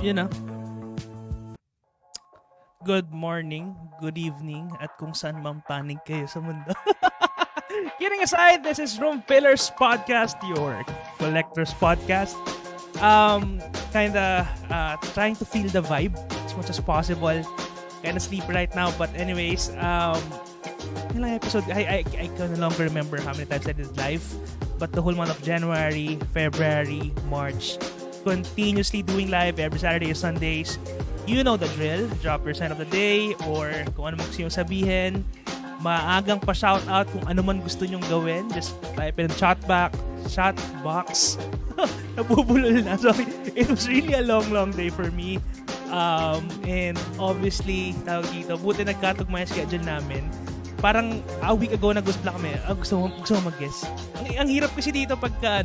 you know, good morning, good evening, at kung saan man panig kayo sa mundo. Kidding aside, this is Room Fillers Podcast, your collector's podcast. Kinda trying to feel the vibe as much as possible. Kinda sleepy right now, but anyways, ilang episode, I can no longer remember how many times I did live, but the whole month of January, February, March, continuously doing live every Saturday or Sundays. You know the drill. Drop your sign of the day or kung ano man gusto nyo sabihin. Maagang pa-shoutout kung ano man gusto nyong gawin. Just type in chat box. Nabubulol na. Sorry. It was really a long day for me. And obviously, tawag dito, buti nagkatugma yung schedule namin. Parang a week ago nag-usap kami. Gusto mo mag-guess. Ang hirap kasi dito pagka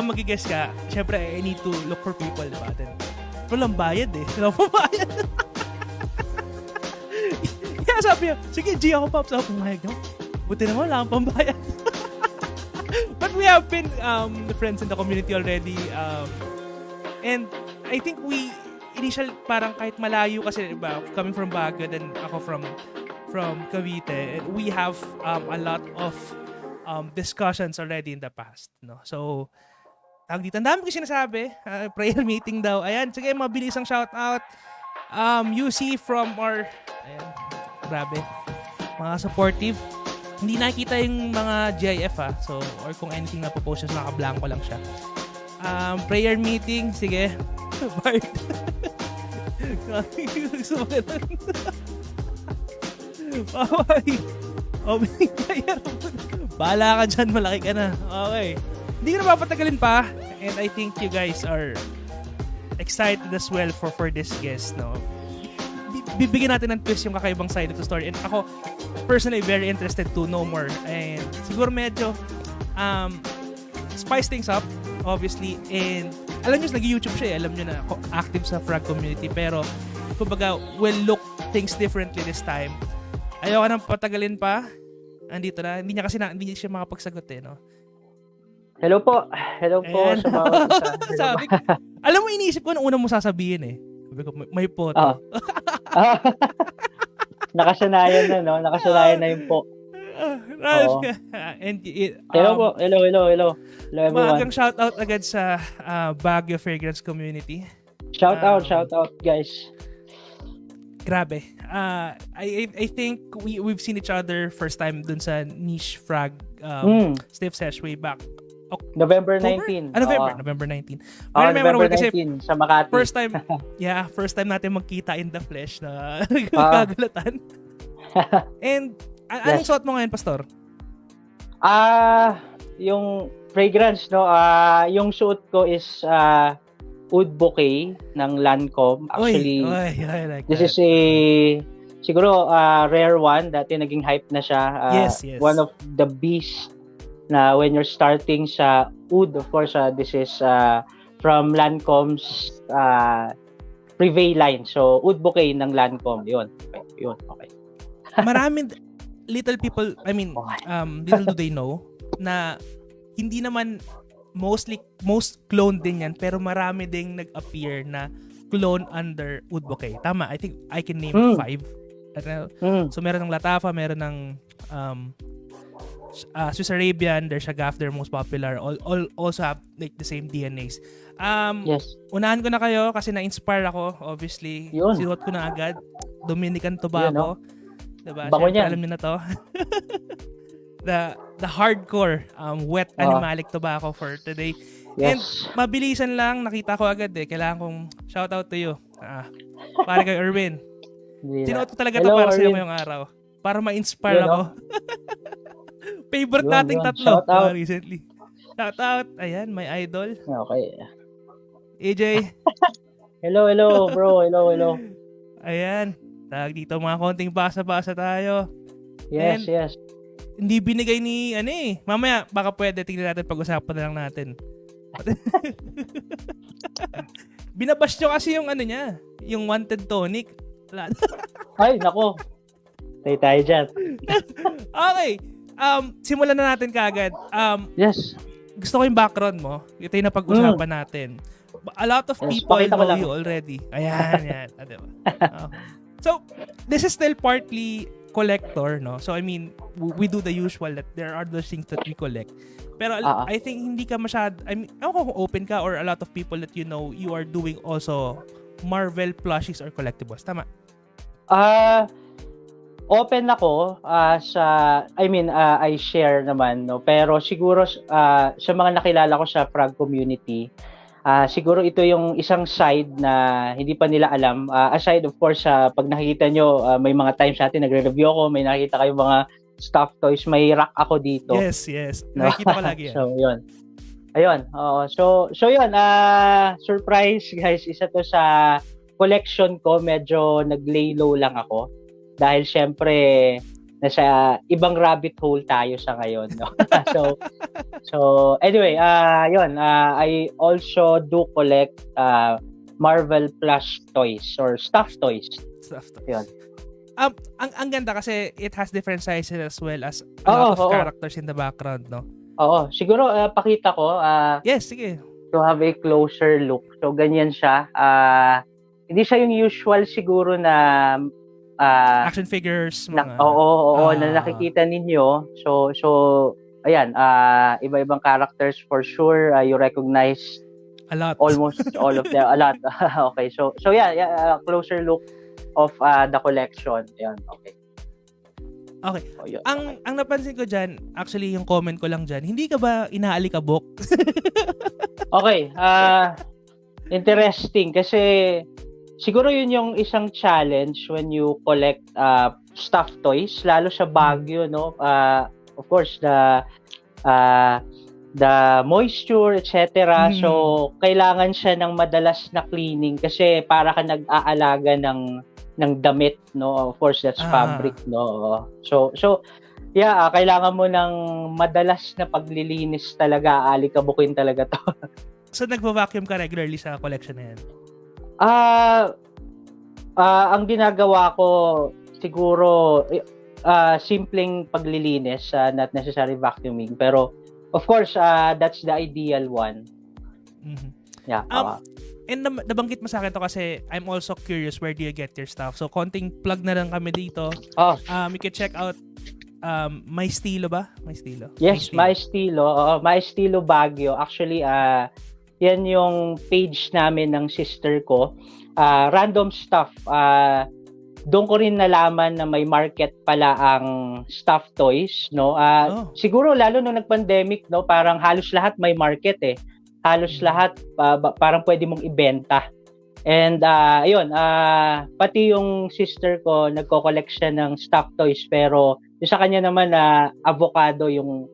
mag-guess ka, syempre I need to look for people, diba? Walang bayad eh. Walang pabayad. Kaya sabi niya, sige G ako Pops. Ako pumayag ako. Buti naman wala akong pambayad. But we have been friends in the community already. And I think initial parang kahit malayo kasi diba, coming from Baguio then ako from Cavite, and we have a lot of discussions already in the past, no? So tawag dito, ang dami ko sinasabi, prayer meeting daw. Ayan, sige, mabilis ang shoutout. UC from our, ayan, grabe, mga supportive. Hindi nakikita yung mga GIF so, or kung anything na po-post siya, naka-blanco lang siya. Prayer meeting, sige. Bart. Sumakit lang. Bahala ka dyan, malaki ka na. Okay. Hindi ko na papatagalin pa, and I think you guys are excited as well for this guest, no? Bibigyan natin ng twist yung kakaibang side of the story, and ako personally very interested to know more, and siguro medyo spice things up, obviously, and alam nyo, nag-YouTube siya alam nyo na active sa frag community, pero kumbaga we'll look things differently this time. Ayaw ka nang patagalin pa, andito na, hindi niya siya makapagsagot no? Hello po sa bawat isa. Sabi ko, alam mo, iniisip ko nung una mo sasabihin Sabi ko, may photo. Nakasanayan na, no? Nakasanayan na yung po. And hello, everyone. Maagang shoutout agad sa Baguio Fragrance community. Shout out, guys. Grabe. I think we've seen each other first time dun sa Niche Frag Stiff Sesh way back November 19. November 19. November 19 sa Makati. First time natin magkita in the flesh na nagkagalatan. And anong suot mo ngayon, Pastor? Yung fragrance, no? Yung suot ko is Oud Bouquet ng Lancome. Actually, I like this is siguro rare one. Dati naging hype na siya. Yes. One of the beasts na when you're starting sa oud, of course, this is from Lancome's Privé line. So, Oud Bouquet ng Lancome. Yun. Okay. Maraming little people, little do they know na hindi naman most clone din yan, pero marami ding nag-appear na clone under Oud Bouquet. Tama, I think I can name 5. So, meron ng Latafa, meron ng Swiss Arabian, there's Shagaf, they're most popular. All also have like the same DNAs. Yes. Unahan ko na kayo kasi na-inspire ako, obviously. Yun. Sinuot ko na agad. Dominican Tobacco. Diba? Bango niya. Alam niyo na to. the hardcore wet animalic tobacco for today. Yes. And mabilisan lang, nakita ko agad kailangan kong shout out to you. Para kay Erwin. Sinuot ko talaga to para sa iyo ngayong araw. Para ma-inspire ako. Favorite nating tatlo recently. Shout out. Ayan, my idol. Okay. AJ. Hello, bro. Hello. Ayan. Tawag dito, mga konting basa-basa tayo. Yes. Hindi binigay ni, mamaya, baka pwede, tingnan natin, pag-usapan na lang natin. Binabash nyo kasi yung niya, yung wanted tonic. Ay, nako. Tayo dyan. Okay. Simulan na natin kaagad. Yes. Gusto ko yung background mo. Ito yung napag-usapan natin. a lot of Yes, people pakita ko know lang. you already. Ayan, yan. Diba? Okay. So, this is still partly collector, no? So, I mean, we do the usual that there are those things that we collect. Pero I think hindi ka I mean, ako kung open ka or a lot of people that you know, you are doing also Marvel plushies or collectibles. Tama? Open ako I share naman, no, pero siguro sa mga nakilala ko sa frog community, siguro ito yung isang side na hindi pa nila alam, aside of course pag nakikita nyo, may mga times natin nagre-review ako, may nakita kayo mga stuffed toys, may rack ako dito. Yes. No? Nakikita ko lagi yan. So yun, ayun, so yun, surprise guys, isa to sa collection ko, medyo nag-lay low lang ako. Dahil syempre nasa ibang rabbit hole tayo sa ngayon, no? so anyway, yun, I also do collect Marvel plush toys or stuffed toys. Yun. Ang ganda kasi it has different sizes as well as a lot of characters in the background, no? Oo, siguro pakita ko. Yes, sige. To have a closer look. So ganyan siya. Hindi siya yung usual siguro na action figures mga na nakikita ninyo. So ayan, iba-ibang characters for sure. You recognize a lot. Almost all of them. A lot. Okay. So yeah, closer look of the collection. Ayan, okay. Okay. Ang napansin ko diyan, actually yung comment ko lang diyan, hindi ka ba inaalikabok? Okay. Interesting kasi siguro yun yung isang challenge when you collect stuffed toys, lalo sa Baguio, no? Of course, the moisture, etc. So, kailangan siya ng madalas na cleaning kasi para ka nag-aalaga ng damit, no? Of course, that's fabric, no? So yeah, kailangan mo ng madalas na paglilinis talaga, aalikabukin talaga to. So, nagva-vacuum ka regularly sa collection na yan? Ang ginagawa ko siguro simpleng paglilinis, not necessary vacuuming, pero of course that's the ideal one. Mm-hmm. Yeah. And nabanggit mo sa akin to kasi I'm also curious, where do you get your stuff? So konting plug na lang kami dito. You can check out My Estilo ba? My Estilo. Yes, My Estilo. My Estilo Baguio. Actually yan yung page namin ng sister ko. Random stuff. Doon ko rin nalaman na may market pala ang stuffed toys, no? Siguro lalo nung nag-pandemic, no, parang halos lahat may market eh. Halos lahat parang pwede mong ibenta. And ayun, pati yung sister ko nagko-collect siya ng stuffed toys, pero yung sa kanya naman avocado yung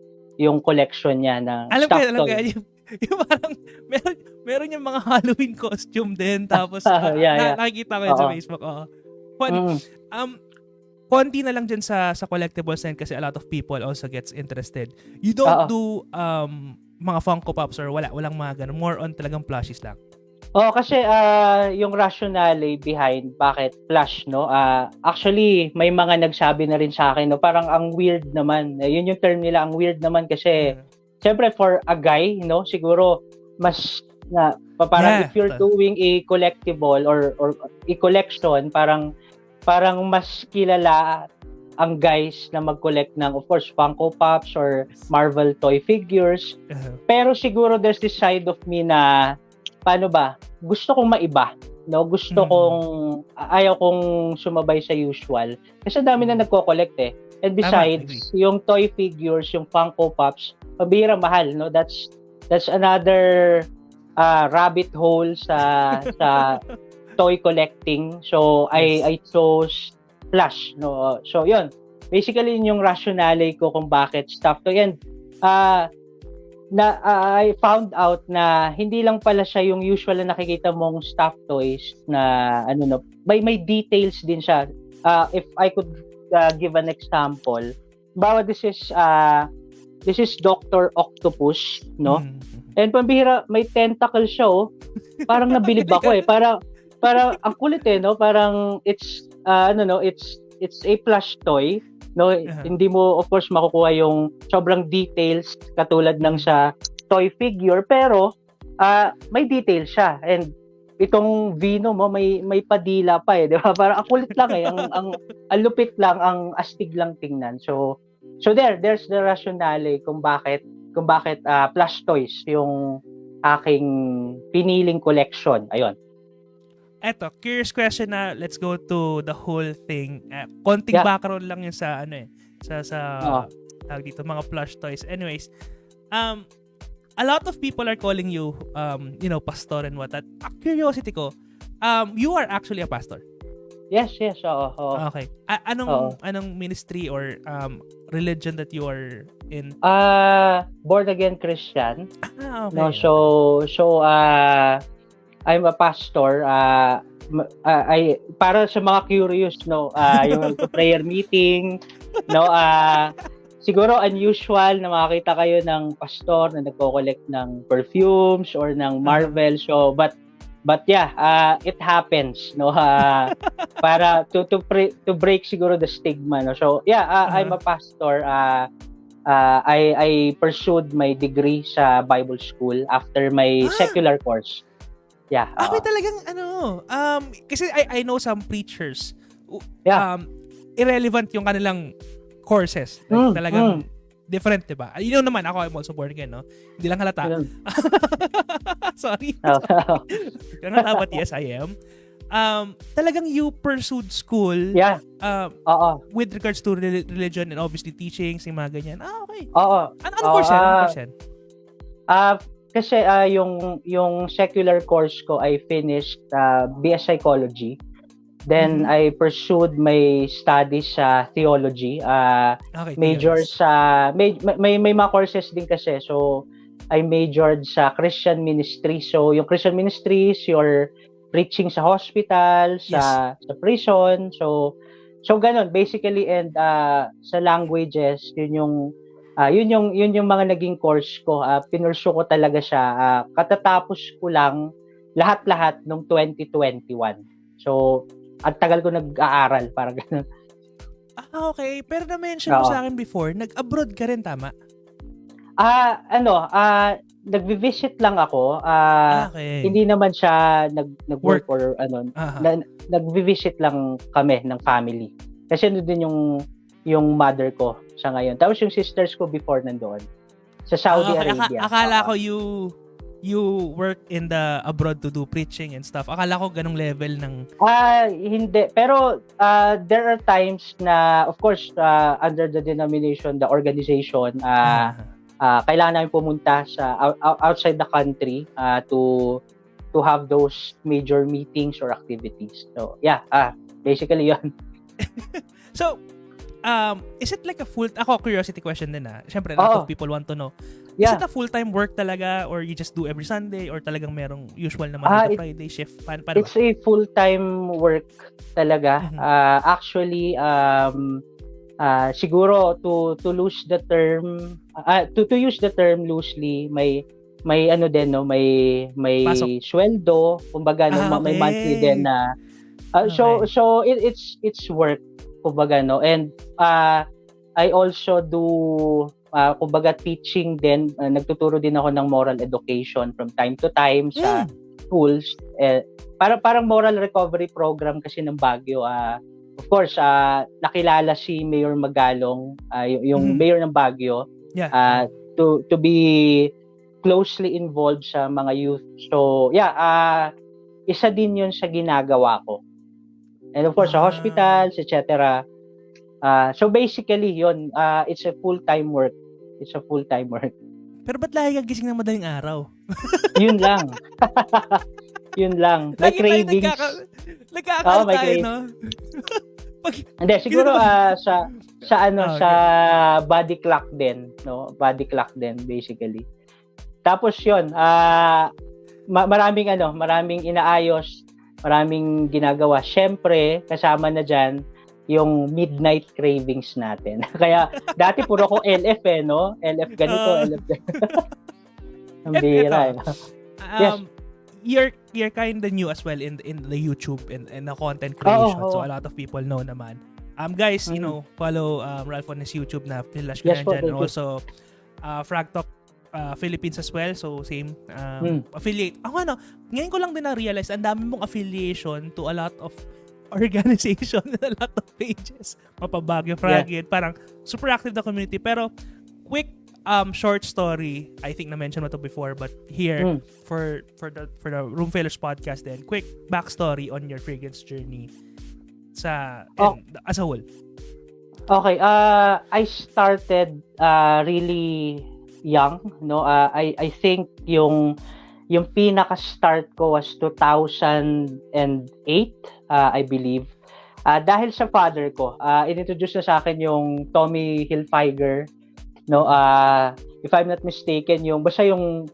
collection niya ng stuffed toys. Yung parang meron yung mga Halloween costume din, tapos nakikita ko yun sa Facebook. Konti na lang dyan sa collectibles din kasi a lot of people also gets interested. You don't do mga Funko Pops or walang mga ganun, more on talagang plushies lang. Kasi yung rationale behind bakit plush, no? Actually may mga nagsabi na rin sa akin, no, parang ang weird naman. Yun yung term nila, ang weird naman kasi siyempre for a guy, no, siguro mas parang if you're doing a collectible or a collection, parang mas kilala ang guys na mag-collect ng, of course, Funko Pops or Marvel toy figures. Pero siguro there's this side of me na paano ba? Gusto kong maiba, no? Gusto kong ayaw kong sumabay sa usual. Kasi dami na nagko-collect eh. And besides, yung toy figures, yung Funko Pops, mabira mahal, no? That's another rabbit hole sa toy collecting. So I chose plush, no? So yun. Basically yun yung rationale ko kung bakit stuffed toy. And I found out na hindi lang pala siya yung usual na nakikita mong stuffed toys na may details din siya. If I could give an example, this is Dr. Octopus, no? And pambihira, may tentacle siya, oh. Parang nabilib ako eh. Parang ang kulit eh, no? Parang it's a plush toy, no? Hindi mo of course makukuha yung sobrang details katulad ng sa toy figure, pero may detail siya, and itong vino mo may padila pa eh, 'di ba? Parang ang kulit lang eh, ang lupit lang, ang astig lang tingnan. So there's the rationale kung bakit plush toys yung aking piniling collection. Ayun. Eto, curious question na, let's go to the whole thing. Konting Yeah. background lang yun sa sa Oo. tawag dito, mga plush toys. Anyways, a lot of people are calling you pastor and what that. Curiosity ko, you are actually a pastor. Yes, oo. Okay. Oo. Anong ministry or religion that you are in? Born again Christian. Okay. No, so I'm a pastor. Para sa mga curious, no, yung prayer meeting, no, siguro unusual na makakita kayo ng pastor na nagko-collect ng perfumes or ng Marvel. So but yeah, it happens, no, para to break siguro the stigma, no. So yeah, I'm a pastor. I pursued my degree sa Bible school after my secular course. Yeah. Okay, talagang kasi I know some preachers. Yeah. Irrelevant yung kanilang courses. Like, talagang different, diba? You know naman, ako, I'm also born again, no? Hindi lang halata. Sorry. Kaya nga but yes, I am. Talagang you pursued school. Yeah. With regards to religion and obviously teachings, yung mga ganyan. Okay. Oo. Anong course yan? Anong course yan? Kasi yung secular course ko, I finished BS Psychology. Then I pursued my studies sa theology. Okay, Major sa may mga courses din kasi. So I majored sa Christian ministry. So yung Christian ministries, your preaching sa hospital, sa prison. So ganun basically, and sa languages, yun yung mga naging course ko. Pinursu ko talaga siya. Katatapos ko lang lahat nung 2021. So at tagal ko nag-aaral, parang ganun. Okay. Pero na-mention mo sa akin before, nag-abroad ka rin, tama? Nagvi-visit lang ako. Okay. Hindi naman siya nag-work or ano. Nagvi-visit lang kami ng family. Kasi ano din yung mother ko sa ngayon. Tapos yung sisters ko before nandoon. Sa Saudi Arabia. Akala ko you work in the abroad to do preaching and stuff. Akala ko ganong level ng... Hindi. Pero there are times na, of course, under the denomination, the organization, kailangan namin pumunta sa outside the country to have those major meetings or activities. So, yeah, basically yun. So, is it like a full... Ako, curiosity question din Siyempre, a lot of people want to know. Yeah. Is it a full-time work talaga or you just do every Sunday or talagang merong usual na Monday to Friday shift? Paano it's a full-time work talaga. Actually, siguro to lose the term, to use the term loosely, may ano din, no, may sweldo, kumbaga, no, may monthly din na so it's work, kumbaga, no. And I also do kumbaga teaching din, nagtuturo din ako ng moral education from time to time sa schools. Parang moral recovery program kasi ng Baguio. Of course, nakilala si Mayor Magalong, yung mayor ng Baguio, to be closely involved sa mga youth. So, yeah, isa din yun sa ginagawa ko. And of course, sa hospitals, etc. So basically, yun, it's a full-time work. It's a full-time work. Pero ba't lagi ka gising ng madaling araw? Yun lang. Yun lang. May cravings. Nagkakaroon tayo, no? Hindi, siguro sa body clock din, no? Body clock din, basically. Tapos yun, maraming inaayos, maraming ginagawa. Syempre, kasama na dyan yung midnight cravings natin. Kaya dati puro ko LF no? LF ganito, LF ganito. Ang bira. Yes. You're kind of new as well in the YouTube and the content creation. So a lot of people know naman. Guys, you know, follow Ralph on his YouTube na Philash ka dyan. And also Frag Talk Philippines as well. So, same affiliate. Ako ngayon ko lang din na-realize, ang dami mong affiliation to a lot of organization and a lot of pages. Mapabagyo, Fragid. Parang super active na community. Pero, quick short story. I think na-mention mo to before, but here, for the Room Failures podcast then, quick backstory on your fragrance journey as a whole. Okay, I started really young, no. I think yung pinaka-start ko was 2008, I believe. Dahil sa father ko, inintroduce na sa akin yung Tommy Hilfiger, no. If I'm not mistaken, basta yung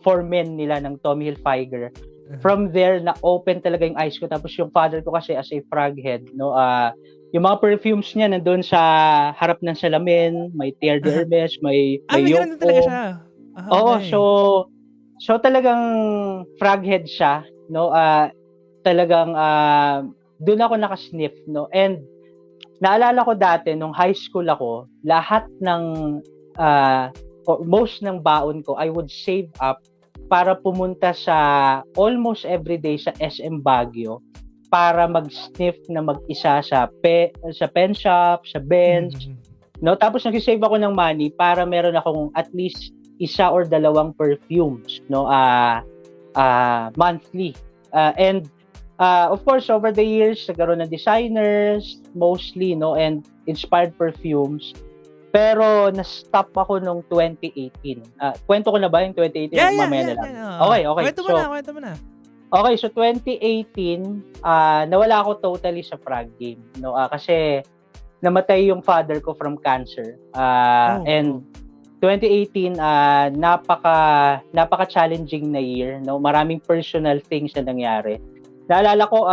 for men nila ng Tommy Hilfiger. From there, na-open talaga yung eyes ko. Tapos yung father ko kasi as a frag head, no, yung mga perfumes niya nandun sa harap ng salamin, may Terre d'Hermes, may ganun talaga siya. Oo, so talagang frag head siya, no. Talagang doon ako nakasniff, no. And naalala ko dati nung high school ako, lahat ng most ng baon ko I would save up para pumunta sa almost everyday sa SM Baguio para mag-sniff na mag-isa sa pen shop, sa Benz. No, tapos nag-save ako ng money para meron akong at least isa or dalawang perfumes, no, monthly. And of course, over the years, nagkaroon ng designers, mostly, no, and inspired perfumes. Pero na-stop ako nung 2018. Kwento ko na ba yung 2018? Mamaya na lang. Okay. Kwento mo na. Okay, so 2018, nawala ako totally sa frag game, no? Kasi namatay yung father ko from cancer. And 2018, napaka-challenging na year, no? Maraming personal things na nangyari. Naalala ko,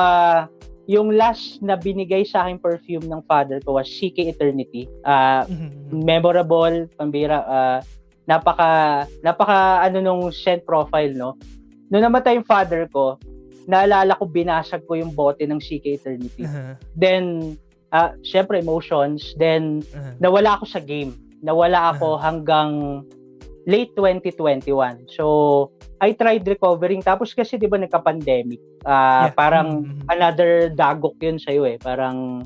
yung last na binigay sa akin perfume ng father ko was CK Eternity. Memorable, pambira, napaka nung scent profile, no? Nung namatay yung father ko, naalala ko binasag ko yung bote ng CK Eternity. Then syempre emotions, then nawala ako sa game. Nawala ako hanggang late 2021. So I tried recovering, tapos kasi 'di ba nagka-pandemic. Parang another dagok 'yun sa iyo Parang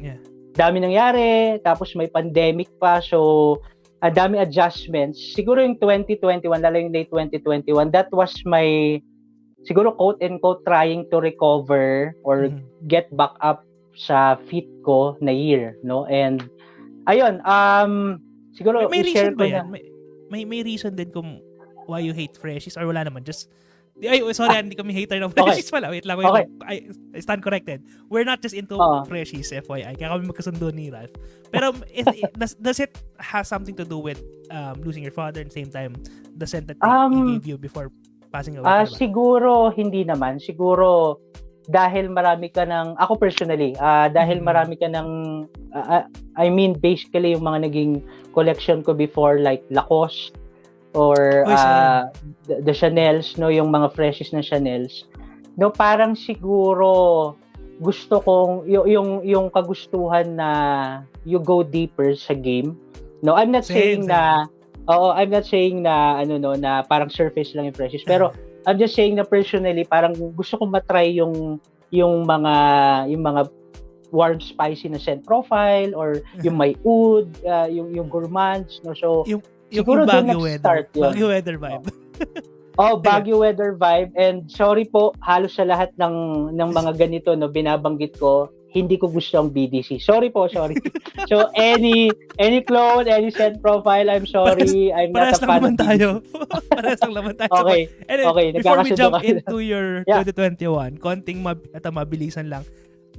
dami nangyari, tapos may pandemic pa. So dami adjustments. Siguro yung 2021, lalo yung late 2021, that was my siguro quote and quote trying to recover or get back up sa fit ko na year, no? And ayun, siguro may i-share reason ba ko yan? May reason din kung why you hate freshies or wala naman? Just sorry, hindi kami hater ng freshies pala. Wait lang. Okay. I stand corrected. We're not just into freshies, FYI. Kaya kami magkasundo ni Ralph. Pero does it have something to do with losing your father at the same time the scent that he gave you before passing away? Siguro hindi naman. Siguro dahil marami ka ng, ako personally, dahil marami ka ng, I mean basically yung mga naging collection ko before like Lacoste or the Chanels, no, yung mga freshies na Chanels, no, parang siguro gusto kong yung kagustuhan na you go deeper sa game, no. I'm not saying na na parang surface lang yung freshies, pero I'm just saying na personally parang gusto kong matry yung mga warm spicy na scent profile or yung may oud, yung gourmands, no. So siguro doon nag-start yun. Baguio weather vibe. Baguio weather vibe. And sorry po, halos sa lahat ng mga ganito, no, binabanggit ko, hindi ko gusto ang BDC. Sorry. So any clone, any scent profile, I'm sorry. I'm not a fan of BDC. Parehas lang naman tayo. Okay. Anyway, before we jump into your 2021, konting mabilisan lang.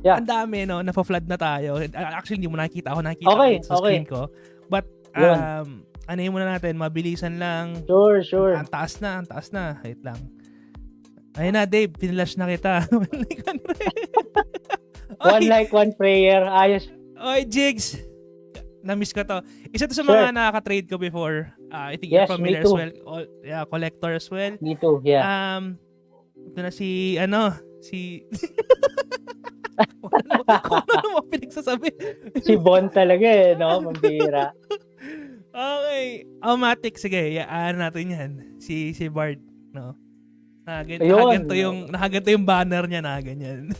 Yeah. Ang dami, no, na-flood na tayo. Actually, hindi mo nakikita. Ako nakikita sa screen ko. But, ano muna natin, mabilisan lang. Sure. Ang taas na. Wait lang. Ayun na, Dave, pinlash na kita. One like, one prayer. Ayos. Oy, Jigs. Na-miss ko to. Isa to sa mga nakaka-trade ko before. I think you're familiar as well. Collector as well. Me too, yeah. Ito na si ano mo pinagsasabi? Si Bon talaga no? Mambira. Okay. Matic, sige. Ano natin yan. Si Bard, no? Ayun. Nakaganto yung banner niya na ganyan.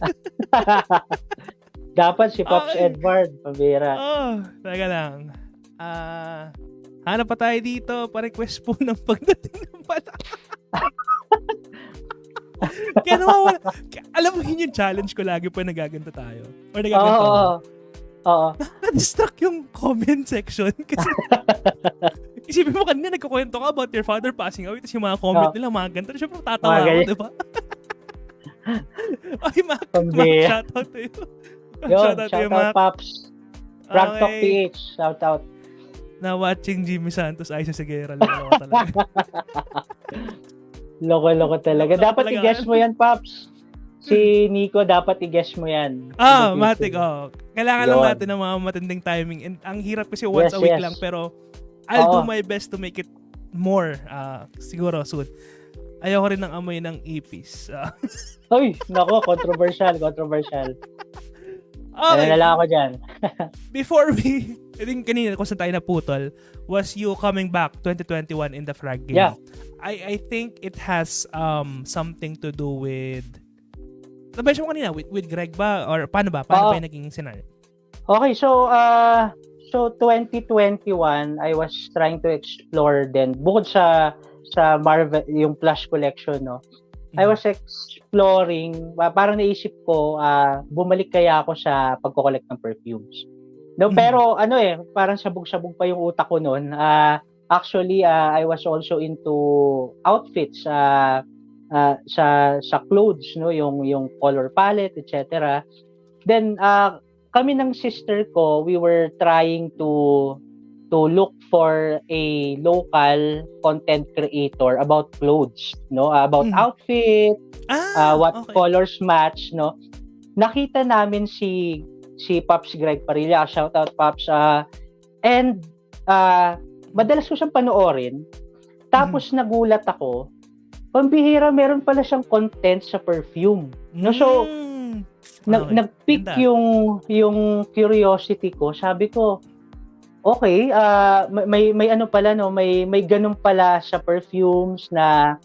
Dapat si Pops Okay. Edward, pabira. Taga lang. Hanap pa tayo dito. Pa-request po ng pagdating ng bala. Kaya nawawala. Alam mo, yun yung challenge ko lagi pa nagaganto tayo. Or nagaganto. Oo. Na-distract yung comment section. Kasi isipin mo kanina, nagkukwento ka about your father passing away, tapos yung mga comment nila, mga ganito. Siyempre, tatawa ako, di ba? Ay, Mac, shoutout to you. Yun, shoutout, Pops. Frag Talk PH, shoutout. Na watching Jimmy Santos, Aiza Seguera, lalo talaga. Loko talaga. Dapat i-guess mo yan, Pops. Si Nico, dapat i-guess mo yan. Matic, Kailangan lang natin ng mga matinding timing. And ang hirap kasi once a week lang, pero I'll do my best to make it more, siguro soon. Ayoko rin ng amoy ng ipis. Uy, nako, controversial. Okay. Nalala ako dyan. Before I think kanina kung saan tayo naputol, was you coming back 2021 in the Frag game. Yeah. I think it has something to do with nabention mo kanina, with Greg ba? Or paano ba? Paano ba yung naging scenario? Okay, so 2021, I was trying to explore then, bukod sa Marvel, yung Plush collection, no? I was exploring, parang naisip ko, bumalik kaya ako sa pagko-collect ng perfumes. No, pero parang sabog-sabog pa yung utak ko noon. Actually, I was also into outfits, sa clothes, no, yung color palette, etc. Then kami ng sister ko, we were trying to look for a local content creator about clothes, no, about outfit, what colors match, no. Nakita namin si Pops Greg Parilla, shout out Pops, and madalas ko siyang panoorin. Tapos nagulat ako, pambihira, meron pala siyang content sa perfume, no. So nag-pick yung curiosity ko. Sabi ko, okay, may ano pala, no, may ganun pala sa perfumes na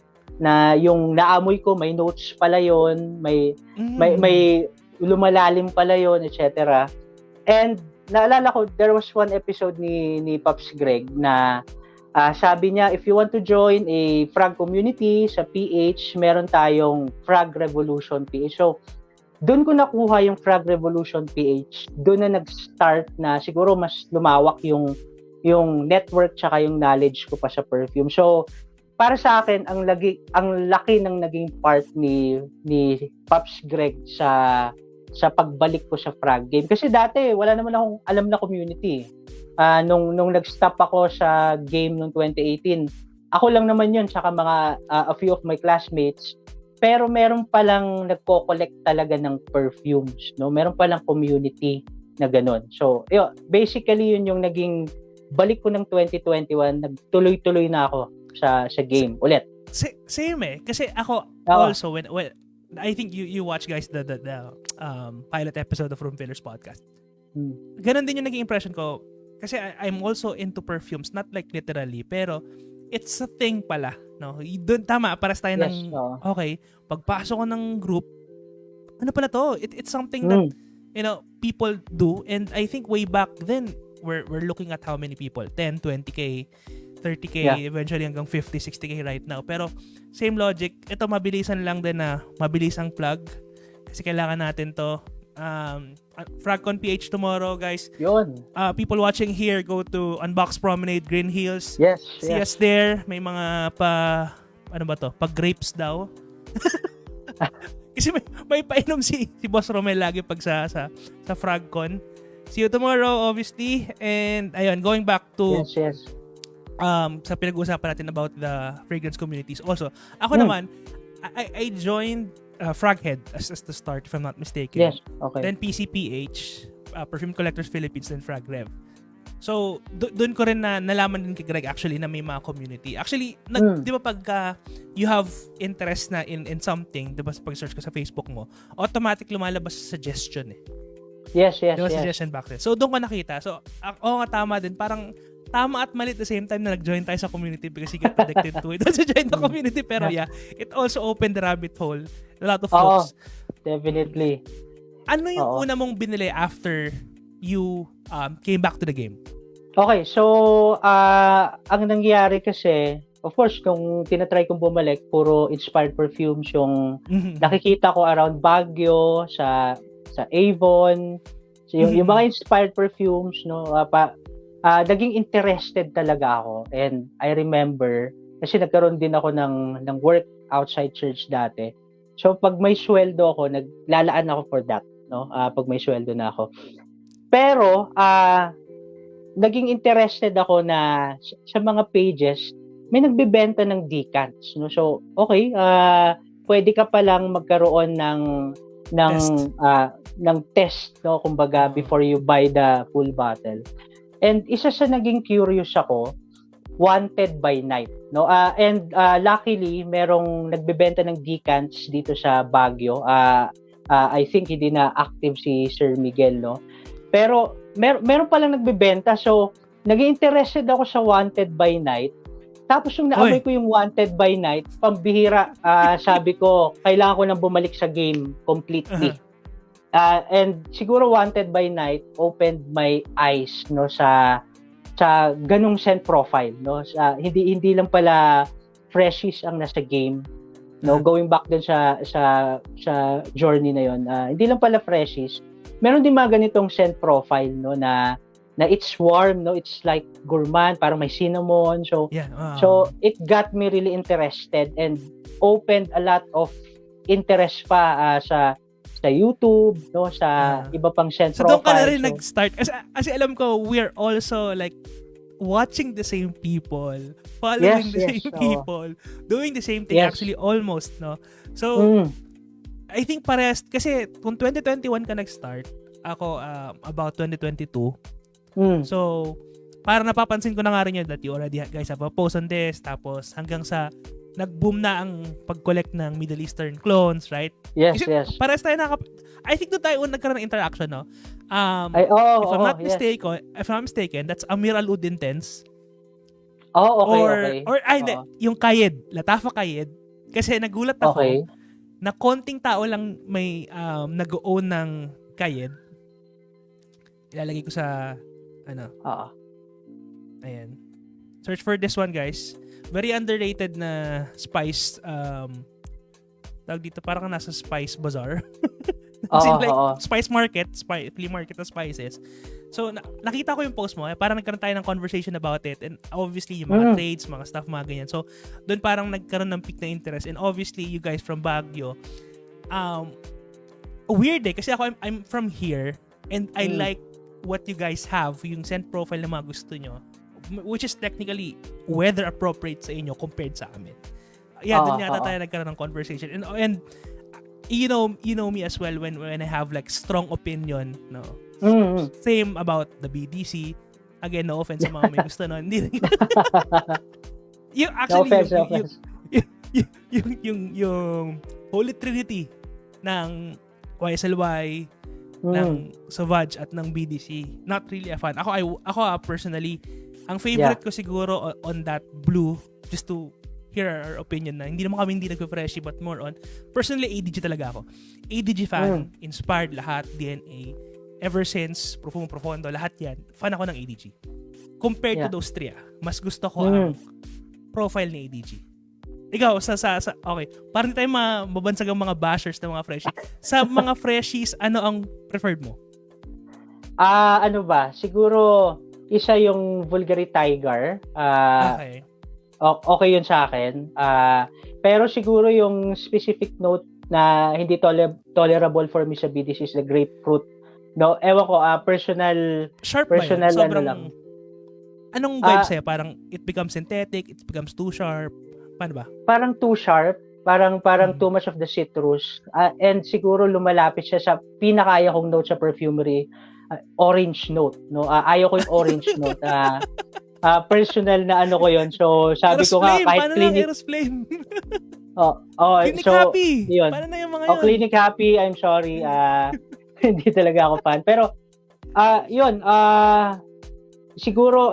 yung naamoy ko, may notes pala yon, may lumalalim pala yon, etc. And naalala ko, there was one episode ni Pops Greg na sabi niya, if you want to join a Frag community sa PH, meron tayong Frag Revolution PH. So doon ko nakuha yung Frag Revolution PH. Doon na nag-start na siguro mas lumawak yung network tsaka yung knowledge ko pa sa perfume. So para sa akin, ang laki ng naging part ni Pops Greg sa pagbalik ko sa Frag game. Kasi dati wala naman akong alam na community. Nung nag-stop ako sa game noong 2018, ako lang naman yun tsaka mga a few of my classmates. Pero meron palang nagko-collect talaga ng perfumes, no? Meron palang community na ganun. So, basically yun yung naging balik ko ng 2021, nagtuloy-tuloy na ako sa game ulit. Same kasi ako also when I think you watch guys the pilot episode of Room Fillers podcast. Ganun din yung naging impression ko kasi I'm also into perfumes, not like literally, pero it's a thing pala, no? Doon tama, paras tayo ng okay, pagpasok ko ng group, ano pala to? It's something that people do, and I think way back then we're looking at how many people, 10, 20k, 30k, eventually hanggang 50, 60k right now. Pero same logic, ito mabilisan lang din na mabilis ang plug kasi kailangan natin to. FragCon PH tomorrow, guys. Yun. People watching here, go to Unbox Promenade, Green Hills. Yes. See us there. May mga ano ba to? Grapes daw. Kasi may painom si Boss Romel lagi pag sa FragCon. See you tomorrow, obviously. And ayun, going back to sa pinag-uusapan natin about the fragrance communities. Also, ako naman, I joined Fraghead as the start, if I'm not mistaken. Yes, okay. Then PCPH, Perfume Collectors Philippines, then Fragrev. So, doon ko rin na nalaman din kay Greg actually na may mga community. Actually, di ba pagka you have interest na in something, di ba pag-search ka sa Facebook mo, automatic lumalabas sa suggestion eh. Yes. Diba suggestion back then. So, doon ko nakita. So, nga tama din, parang tama at mali at the same time na nag-join tayo sa community because you get addicted to it. To join the community, pero yeah, it also opened the rabbit hole. A lot of folks. Definitely. Ano yung una mong binili after you came back to the game? Okay, so ang nangyari kasi, of course, nung tinatry kong bumalik, puro inspired perfumes yung nakikita ko around Baguio, sa Avon, so yung mga inspired perfumes, no, naging interested talaga ako. And I remember, kasi nagkaroon din ako ng work outside church dati. So pag may sweldo ako, naglalaan ako for that, no? Pag may sweldo na ako. Pero naging interested ako na sa mga pages may nagbebenta ng decants, no? So okay, pwede ka pa lang magkaroon ng test, no, kumbaga before you buy the full bottle. And isa sa naging curious ako, Wanted by Night, no? And luckily merong nagbebenta ng decants dito sa Baguio. I think hindi na active si Sir Miguel, no? Pero meron pa lang nagbebenta, so naging interested ako sa Wanted by Night. Tapos yung naamoy ko yung Wanted by Night, pambihira, sabi ko, kailangan ko nang bumalik sa game completely. And siguro Wanted by Night opened my eyes, no, sa ganung scent profile, no. Hindi lang pala freshies ang nasa game, no. Going back din sa journey na yon, hindi lang pala freshies. Meron din mga ganitong scent profile, no, na it's warm, no, it's like gourmand, parang may cinnamon. So so it got me really interested and opened a lot of interest pa sa YouTube, no, sa iba pang scent profile. So doon ka na rin nag-start. Kasi alam ko, we're also like watching the same people, following the same people, doing the same thing actually almost, no. So I think parehas, kasi kung 2021 ka nag-start, ako about 2022. So parang napapansin ko na nga rin yun that you already guys have a post on this, tapos hanggang sa nag-boom na ang pag-collect ng Middle Eastern clones, right? Yes. Parehas tayo I think doon tayo nagkaroon ng interaction, no? If I'm mistaken, that's Amir Al-Ud Intense. Okay. Yung Kayed, Latafa Kayed. Kasi nagulat ako na konting tao lang may nag-own ng Kayed. Ilalagay ko sa ayan. Search for this one, guys. Very underrated na spice. Tawag dito, parang nasa Spice Bazaar. Spice market, flea market of spices. So, nakita ko yung post mo. Parang nagkaroon tayo ng conversation about it. And obviously, yung mga trades, mga stuff, mga ganyan. So, doon parang nagkaroon ng peak na interest. And obviously, you guys from Baguio, weird kasi ako, I'm from here. And I like what you guys have, yung scent profile na mga gusto nyo, which is technically weather appropriate sa inyo compared sa amin. Doon yata tayo nagkaroon ng conversation. And you know me as well when I have like strong opinion, no. Same about the BDC. Again, no offense sa mga may gusto no. Hindi. Yung Holy Trinity ng YSLY, ng Savage at ng BDC, not really a fan. Ako personally, ang favorite ko siguro on that blue, just to hear our opinion na hindi naman kami hindi nagpe-freshie but more on personally ADG talaga ako. ADG fan, inspired lahat, DNA, ever since Profundo, lahat yan. Fan ako ng ADG. Compared to those three, mas gusto ko ang profile ni ADG. Ikaw, okay, parang tayo mababansag ang mga bashers ng mga freshies. Sa mga freshies, ano ang preferred mo? Siguro, isa yung Vulgari Tiger. Okay yun sa akin. Pero siguro yung specific note na hindi tolerable for me sa BDC is the grapefruit. No, ewan ko, personal Sobrang, lang. Anong vibe sa'yo? Parang it becomes synthetic, it becomes too sharp. Paano ba? Parang too sharp, parang too much of the citrus. And siguro lumalapit siya sa pinakaya kong note sa perfumery, orange note, no? Ayaw ko yung orange note. Personal na ano ko yun. So, sabi ko nga, kahit clinic... Clinic Happy! Yun. Paano na yung mga yun? Clinic Happy, I'm sorry. Hindi talaga ako fan. Pero, yun. siguro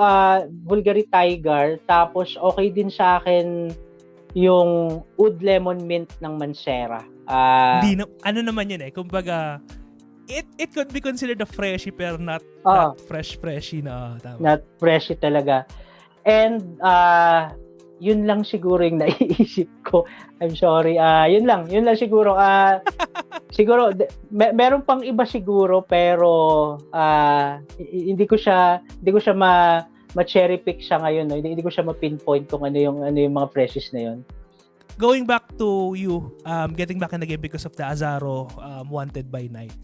Bulgari Tiger, tapos okay din sa akin yung Oud Lemon Mint ng Mancera. Hindi ano naman yun kumbaga it could be considered a freshie pero not freshie na tama. Not freshie talaga. And yun lang siguro yung naiisip ko. I'm sorry. Yun lang siguro. Siguro meron pang iba siguro pero hindi ko siya ma-cherry pick siya ngayon, no? Hindi ko siya ma-pinpoint kung ano yung mga freshies na yun. Going back to you, getting back in the game because of the Azaro Wanted by Night.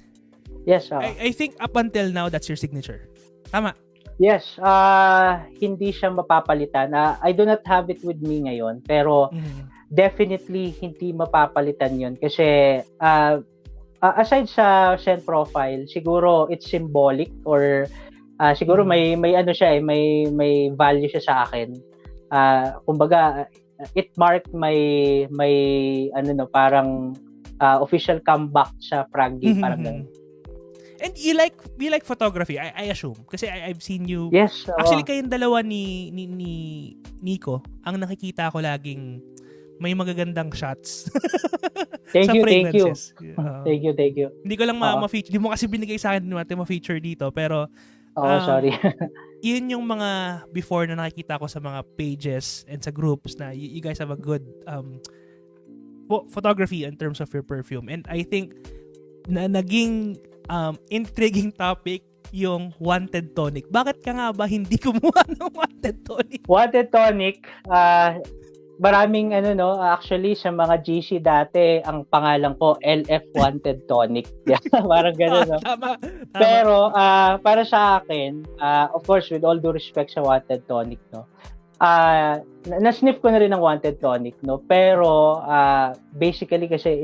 Yes. I think up until now that's your signature. Tama. Yes, hindi siya mapapalitan. I do not have it with me ngayon, pero definitely hindi mapapalitan 'yon kasi aside sa scent profile, siguro it's symbolic or siguro may ano siya may value siya sa akin. Kumbaga it marked my parang official comeback sa Fraggy, parang ganun. And you like photography, I assume. Kasi I've seen you. Yes. Actually, kayong dalawa ni Nico, ang nakikita ko laging may magagandang shots. Thank you. Thank you. Hindi ko lang ma-feature. Hindi mo kasi binigay sa akin ma-feature dito. Pero, sorry. yun yung mga before na nakikita ko sa mga pages and sa groups na you guys have a good photography in terms of your perfume. And I think na naging intriguing topic yung Wanted Tonic. Bakit ka nga ba hindi kumuha ng Wanted Tonic? Wanted Tonic, maraming actually sa mga GC dati, ang pangalan ko LF Wanted Tonic. Parang gano'n, no? Tama. Pero para sa akin, of course with all due respect sa Wanted Tonic, no. Na-sniff ko na rin ng Wanted Tonic, no. Pero basically kasi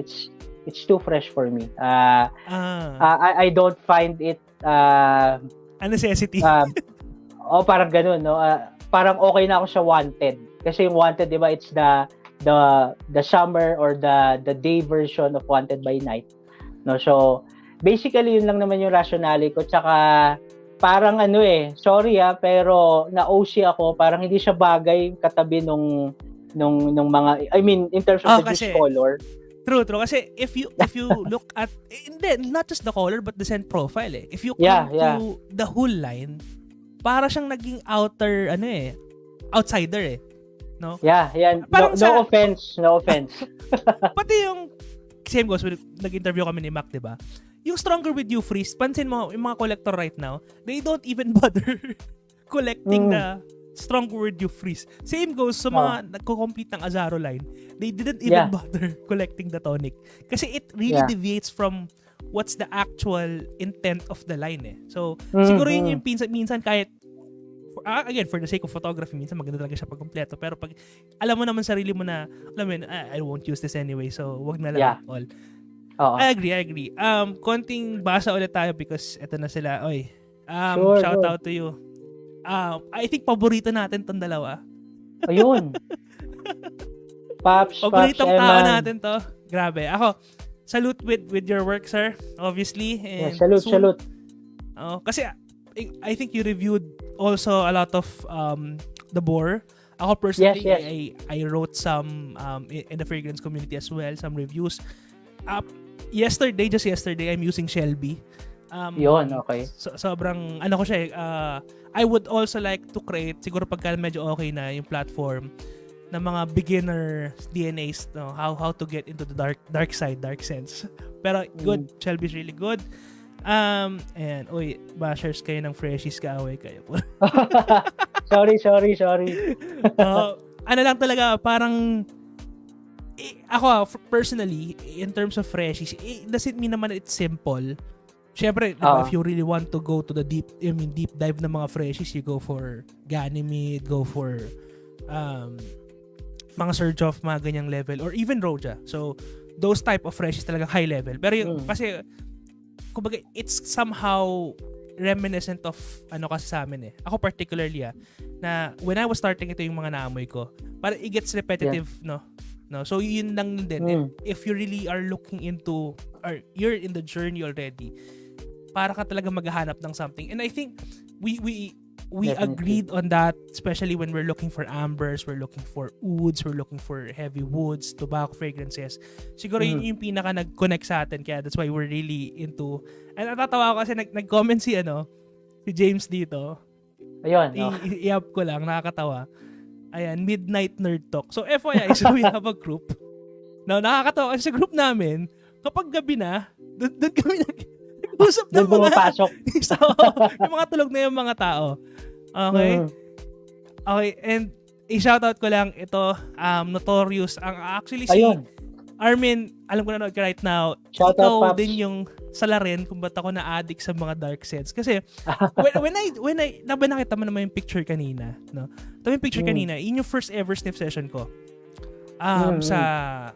it's too fresh for me. I don't find it a necessity. Parang gano'n, no. Parang okay na ako sa Wanted. Kasi yung Wanted, 'di ba, it's the summer or the day version of Wanted by Night. No, so basically yun lang naman yung rationale ko. Tsaka parang sorry pero na-OC ako, parang hindi siya bagay katabi nung mga, I mean in terms of the juice color. True. Kasi if you look at, not just the color but the scent profile If you come to the whole line, para siyang naging outsider no? Yeah. No offense. Pati yung same goes when nag-interview kami ni Mac, 'di ba? Yung Stronger With You freeze, pansin mo yung mga collector right now, they don't even bother collecting the Stronger With You freeze. Same goes sa mga nagko-complete ng Azaro line. They didn't even bother collecting the tonic. Kasi it really deviates from what's the actual intent of the line So, siguro yun yung minsan kahit, again, for the sake of photography, minsan maganda talaga siya pag kompleto. Pero pag alam mo naman sarili mo na, alam mo, I won't use this anyway, so wag na lang all. I agree. Konting basa ulit tayo because eto na sila. Oy, shout out to you. I think paborito natin tong dalawa. Ayun. Paboritong tao natin to. Grabe. Ako, salute with your work, sir. Obviously. And salute. Kasi I think you reviewed also a lot of the Boar. Ako personally, yes. I wrote some in the fragrance community as well, some reviews. Just yesterday, I'm using Shelby. Yun, okay. Sobrang, ko siya I would also like to create, siguro pagka medyo okay na yung platform, na mga beginner DNAs, no? How to get into the dark side, dark sense. Pero good, Shelby's really good. And, bashers kayo ng freshies, kaaway kayo po. Sorry. Ano lang talaga, parang, ako, personally, in terms of freshies, doesn't mean naman it's simple. Syempre, if you really want to go to the deep dive ng mga freshies, you go for Ganymede, go for mga Surge Off, mga ganyang level, or even Roja. So, those type of freshies talaga high level. Pero yung, kasi, kumbaga, it's somehow reminiscent of kasi sa amin Ako particularly na when I was starting, ito yung mga naamoy ko. Para it gets repetitive, no? So yun lang din. And if you really are looking into, or you're in the journey already, para ka talaga maghahanap ng something. And I think we we Definitely. agreed on that, especially when we're looking for ambers, we're looking for woods, we're looking for heavy woods, tobacco fragrances. Siguro yun yung pinaka nag-connect sa atin, kaya that's why we're really into. And natatawa ako kasi nag-comment si James dito. Ayun. I-up ko lang, nakakatawa. Ayan, Midnight Nerd Talk. So FYI, so we have a group. No, nakakatawa kasi sa group namin, kapag gabi na, doon kami nag-usap ng Doon pumapasok. So, yung mga tulog na yung mga tao. Okay? Okay, and i-shoutout ko lang ito, Notorious. Actually, si Ayun. Armin, alam ko na right now, Shoutout, ikaw Paps. din yung salarin kung ba't ako na-addict sa mga dark scents. Kasi, when I nakita mo naman yung picture kanina, no? Ito yung picture kanina, yun yung first ever sniff session ko. Sa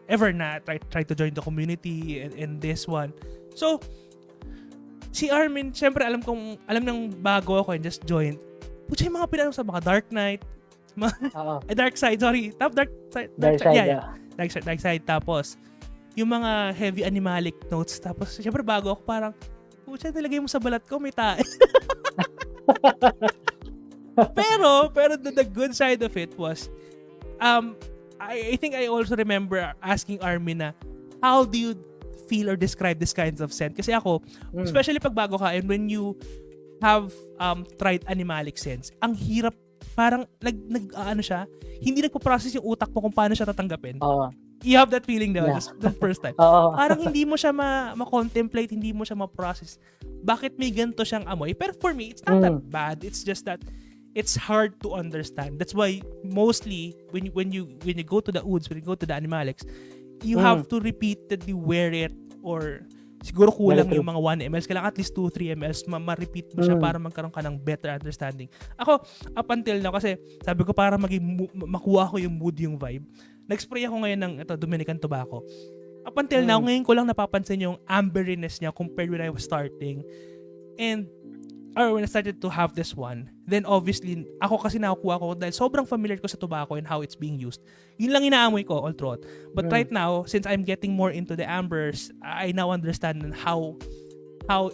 ever na try to join the community and this one. So, si Armin, syempre alam nang bago ako and just joined. Pucha yung mga pinanong sa mga Dark Knight, Dark Side, sorry. Dark Side. Yeah. Dark Side. Tapos, yung mga heavy animalic notes. Tapos, syempre bago ako parang, pucha, nilagay mo sa balat ko, may tae. pero the good side of it was, I think I also remember asking Armin na, how do you feel or describe this kinds of scent? Kasi ako, especially pag bago ka, and when you have tried animalic scents, ang hirap, parang siya, hindi nagpo-process yung utak mo kung paano siya tatanggapin. You have that feeling daw, the first time. Parang hindi mo siya ma-contemplate, hindi mo siya ma-process. Bakit may ganito siyang amoy? Pero for me, it's not that bad. It's just that it's hard to understand. That's why mostly when you go to the woods, when you go to the animalics, you have to repeatedly wear it, or siguro kulang yung mga 1 ml. Kailangan at least 2-3 ml ma-repeat mo siya para magkaroon ka ng better understanding. Ako, up until now, kasi sabi ko para makuha ko yung mood, yung vibe, nag-spray ako ngayon ng Dominican tobacco. Up until now, ngayon ko lang napapansin yung amberiness niya compared when I was starting. When I started to have this one, then obviously, ako kasi nakukuha ko dahil sobrang familiar ko sa tobacco and how it's being used. Yun lang inaamoy ko all throughout. But right now, since I'm getting more into the ambers, I now understand how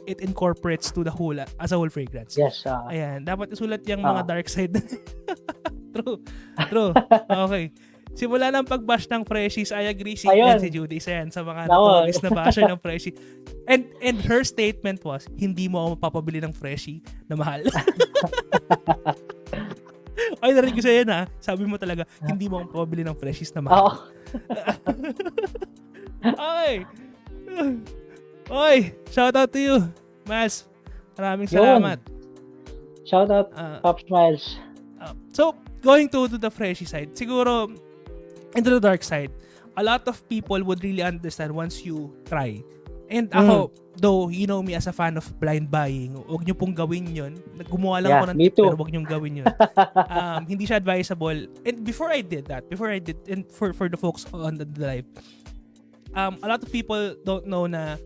it incorporates to the whole, as a whole fragrance. Yes. Ayan, dapat isulat yung mga dark side. True. Okay. Simula ng pag-bash ng freshies, I agree si Judy. Isa yan sa mga notorious na basher ng freshie. And her statement was, hindi mo ako mapapabili ng freshie na mahal. Ay, narinig ko sa'yo na, sabi mo talaga, hindi mo ako mapapabili ng freshies na mahal. Okay. Oy, shout out to you, Miles. Maraming salamat. Shout out, Pops Miles. So, going to the freshie side, siguro, into the dark side, a lot of people would really understand once you try. And ako, though you know me as a fan of blind buying, huwag nyo pong gawin yun. Gumawa lang ako ng tip, pero huwag nyo gawin yun. Hindi siya advisable. And before I did, and for the folks on the live, a lot of people don't know na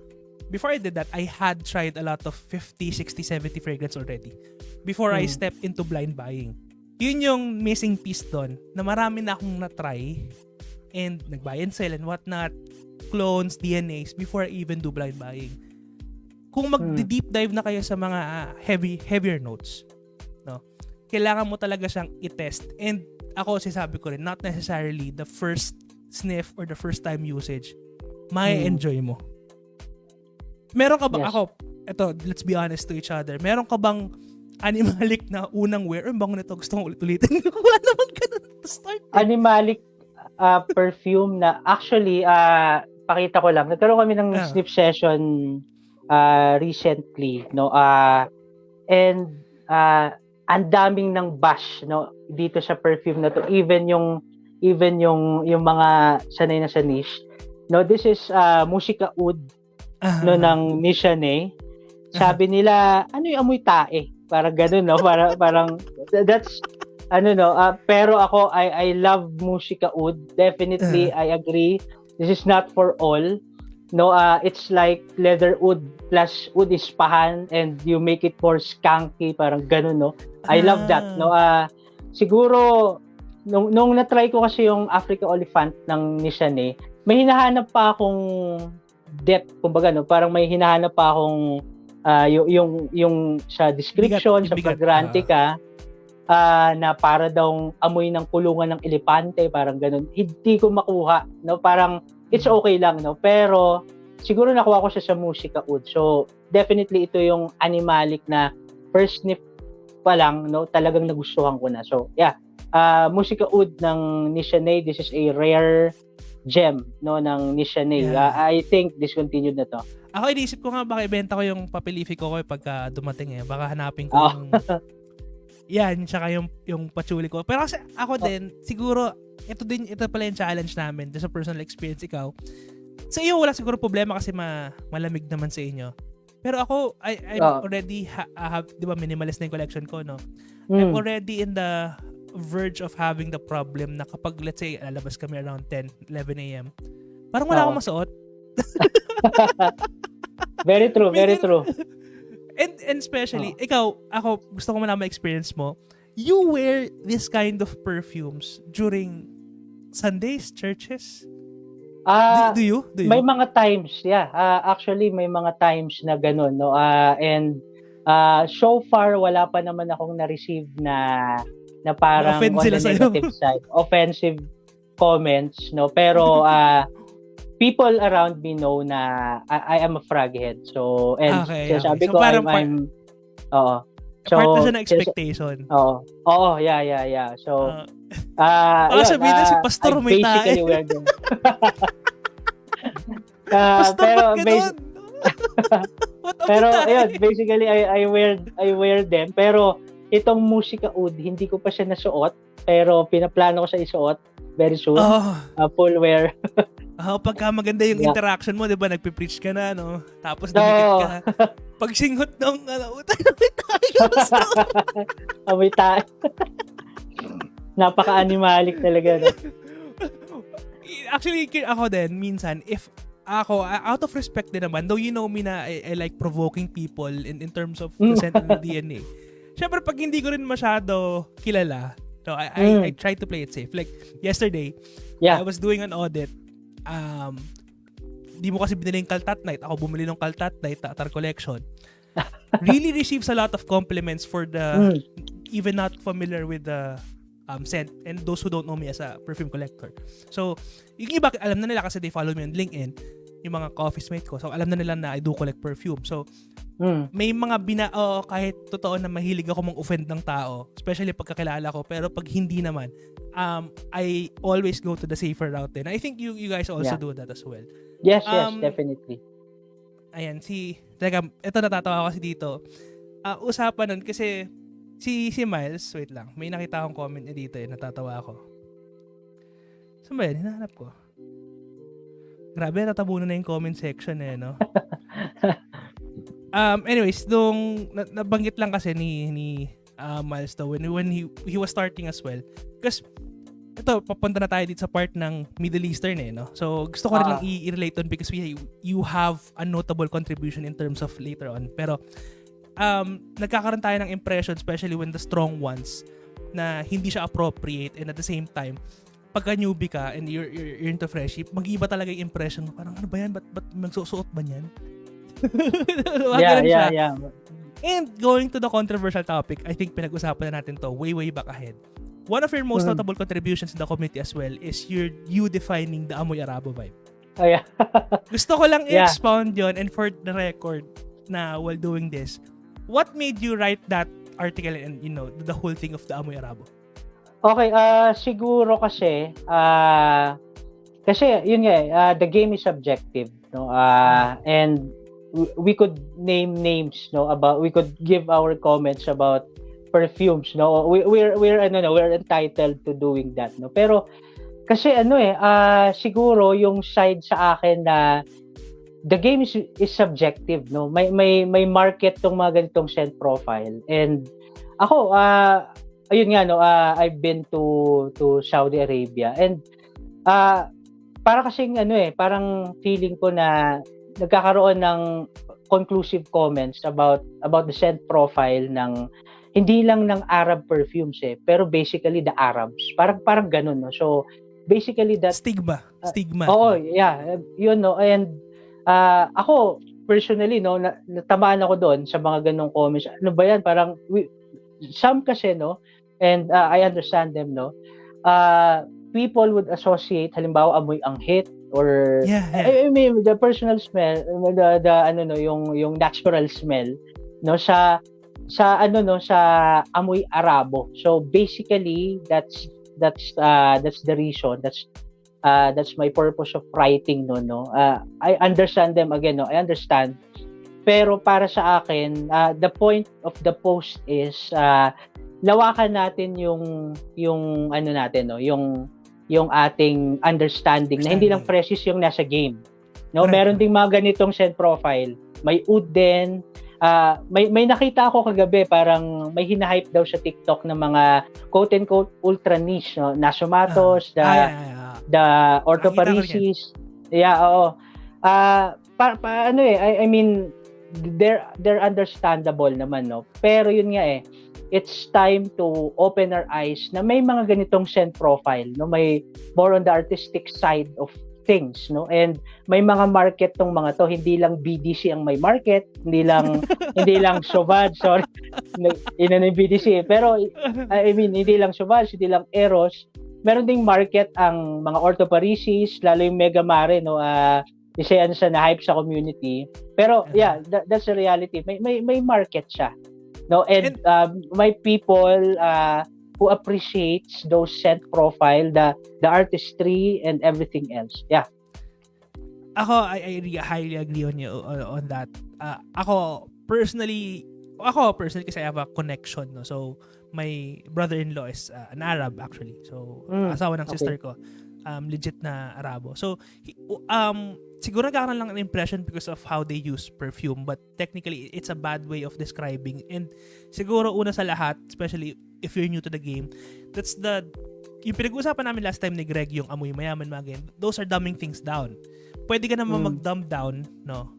before I did that, I had tried a lot of 50, 60, 70 fragrance already before I stepped into blind buying. Yun yung missing piece doon, na marami na akong na-try and nag-buy and sell and whatnot, clones, DNAs, before I even do blind buying. Kung mag-deep dive na kayo sa mga heavier notes, no, kailangan mo talaga siyang i-test. And ako, sabi ko rin, not necessarily the first sniff or the first time usage, may enjoy mo. Meron ka ba, ako, let's be honest to each other, meron ka bang animalic na unang wear? Ang bango nito, gusto kong ulit-ulitin. Wala naman ganun to start. Animalic perfume na, actually, pakita ko lang. Nagkaroon kami ng sniff session recently, no? And ang daming ng bash, no? Dito sa perfume na to. Even yung mga sanay na sa niche. No, this is Musica Oud, no, ng Nishane. Sabi nila, ano yung amoy tae? Parang gano'n, no? Parang that's pero ako, I love Musica Oud. Definitely, I agree. This is not for all. No, it's like leather oud plus oud ispahan and you make it more skanky, parang gano'n, no? I love that, no? Siguro, nung na-try ko kasi yung Africa Oliphant ng Nishane, may hinahanap pa akong depth, kumbaga, no? Parang may hinahanap pa akong yung sa description, sa fragrante ka, na para daw amoy ng kulungan ng elepante, parang ganun. Hindi ko makuha, no? Parang it's okay lang, no? Pero siguro nakuha ko siya sa Musica Oud. So definitely ito yung animalic na first sniff pa lang, no? Talagang nagustuhan ko na. So yeah, Musica Oud ng Nishanei, this is a rare gem, no, ng Nishanei. Yeah. I think discontinued na to. Ako iniisip ko nga baka ibenta ko yung papelifi ko pagka dumating Baka hanapin ko yung yan, tsaka yung patchouli ko. Pero kasi ako din, siguro, ito pala yung challenge namin sa personal experience. Ikaw, sa iyo wala siguro problema kasi malamig naman sa inyo. Pero ako, I'm already have, di ba, minimalist na yung collection ko, no? I'm already in the verge of having the problem na kapag, let's say, lalabas kami around 10, 11 a.m., parang wala akong masuot. Very true, very true. And especially, ako, gusto ko malaman experience mo, you wear this kind of perfumes during Sundays, churches? Do you? May mga times, yeah. Actually, may mga times na ganun, no? And so far, wala pa naman akong na-receive na parang on the negative side. Offensive comments, no? Pero, people around me know na I am a frog head. So, and sabi ko, parang I'm oo. So, part na siya ng expectation. Oo, yeah. So, sabihin na si Pastor may tae. Basically, wear them. Pastor, pero, pero, ayun, basically, I wear them. Pero, itong Musica Oud, hindi ko pa siya nasuot. Pero, pinaplano ko siya isuot very soon. Full wear. Pagka maganda yung interaction mo, di ba, nagpipreach ka na, no? Tapos dumikit ka. Pag singhot ng, amoy tayo. Napaka-animalic talaga, no? Actually, ako din, minsan, if ako, out of respect din naman, though you know me na I like provoking people in terms of the scent of the DNA. Siyempre, pag hindi ko rin masyado kilala, so I try to play it safe. Like, yesterday, I was doing an audit. Di mo kasi binili yung Kaltat Night. Ako bumili ng Kaltat Night Tatar Collection. Really receives a lot of compliments for the even not familiar with the scent and those who don't know me as a perfume collector. So, yung iba, alam na nila kasi they follow me on LinkedIn, yung mga ka-office mate ko. So, alam na nila na I do collect perfume. So, may mga kahit totoo na mahilig ako mang-offend ng tao, especially pagkakilala ko, pero pag hindi naman, I always go to the safer route. And I think you guys also do that as well. Yes, definitely. Ayan, ito natatawa kasi dito. Usapan nun kasi si Miles, wait lang, may nakita akong comment niya dito natatawa ako. Saan ba yan? Hinahanap ko. Grabe, natatabunan na yung comment section no? Anyways, nabanggit lang kasi ni Miles when he was starting as well. Because ito, papunta na tayo dito sa part ng Middle Eastern no? So, gusto ko rin lang i-relate on because you have a notable contribution in terms of later on. Pero, nagkakaroon tayo ng impression, especially when the strong ones, na hindi siya appropriate and at the same time, pagka newbie ka and you're into friendship, mag-iba talaga yung impression mo. Parang ano ba yan? Ba't magsusuot ba yan? Yeah. And going to the controversial topic, I think pinag-usapan na natin to way back ahead. One of your most notable contributions in the community as well is you defining the Amoy Arabo vibe. Oh, yeah. Gusto ko lang i-expound yun, and for the record na while doing this, what made you write that article and the whole thing of the Amoy Arabo? Okay, siguro kasi yun nga the game is subjective, no? And we could name names, no, we could give our comments about perfumes, no. We're entitled to doing that, no. Pero kasi siguro yung side sa akin na the game is subjective, no. May market tong mga ganitong scent profile, and ako ayun nga, no, I've been to Saudi Arabia, and para kasing parang feeling ko na nagkakaroon ng conclusive comments about the scent profile ng hindi lang ng Arab perfumes pero basically the Arabs. Parang ganun, no. So basically that stigma. Oo, yeah, yun, no. And ako personally, no, natamaan ako doon sa mga ganung comments. Ano ba yan? Parang some kasi, no, And I understand them, no? People would associate, halimbawa, amoy anghit or I mean the personal smell, the ano no, yung natural smell, no, sa ano no, sa amoy arabo. So basically that's the reason. That's my purpose of writing no. I understand them again, no. I understand. Pero para sa akin, the point of the post is lawakan natin yung ano natin, no, yung ating understanding na hindi lang precious yung nasa game. No, meron ding mga ganitong scent profile. May oud din. May nakita ako kagabi, parang may hinahype daw sa TikTok ng mga quote-unquote ultra niche, no? Nasomatos, the orthoparesis. Yeah, oo. Ano I mean, they're understandable naman, no? Pero yun nga it's time to open our eyes na may mga ganitong scent profile, no? May more on the artistic side of things, no? And may mga market tong mga to, hindi lang BDC ang may market, hindi lang Sauvage, sorry. Ina ng BDC, pero I mean hindi lang Sauvage, hindi lang Eros, meron ding market ang mga orthoparesis, lalo yung Mega Mare, no? Kasi ano sa na-hype sa community. Pero yeah, that's the reality. May market siya. No, and my people who appreciates those scent profile, the artistry and everything else. Yeah. Ako, I highly agree on you on that. Ako personally kasi I have a connection, no. So my brother-in-law is an Arab actually. So asawa ng sister ko. Legit na Arabo. So siguro nagkakaroon lang an impression because of how they use perfume, but technically it's a bad way of describing. And siguro una sa lahat, especially if you're new to the game, that's yung pinag-uusapan namin last time ni Greg, yung amoy mayaman mga ganyan, those are dumbing things down. Pwede ka naman mag-dumb down, no,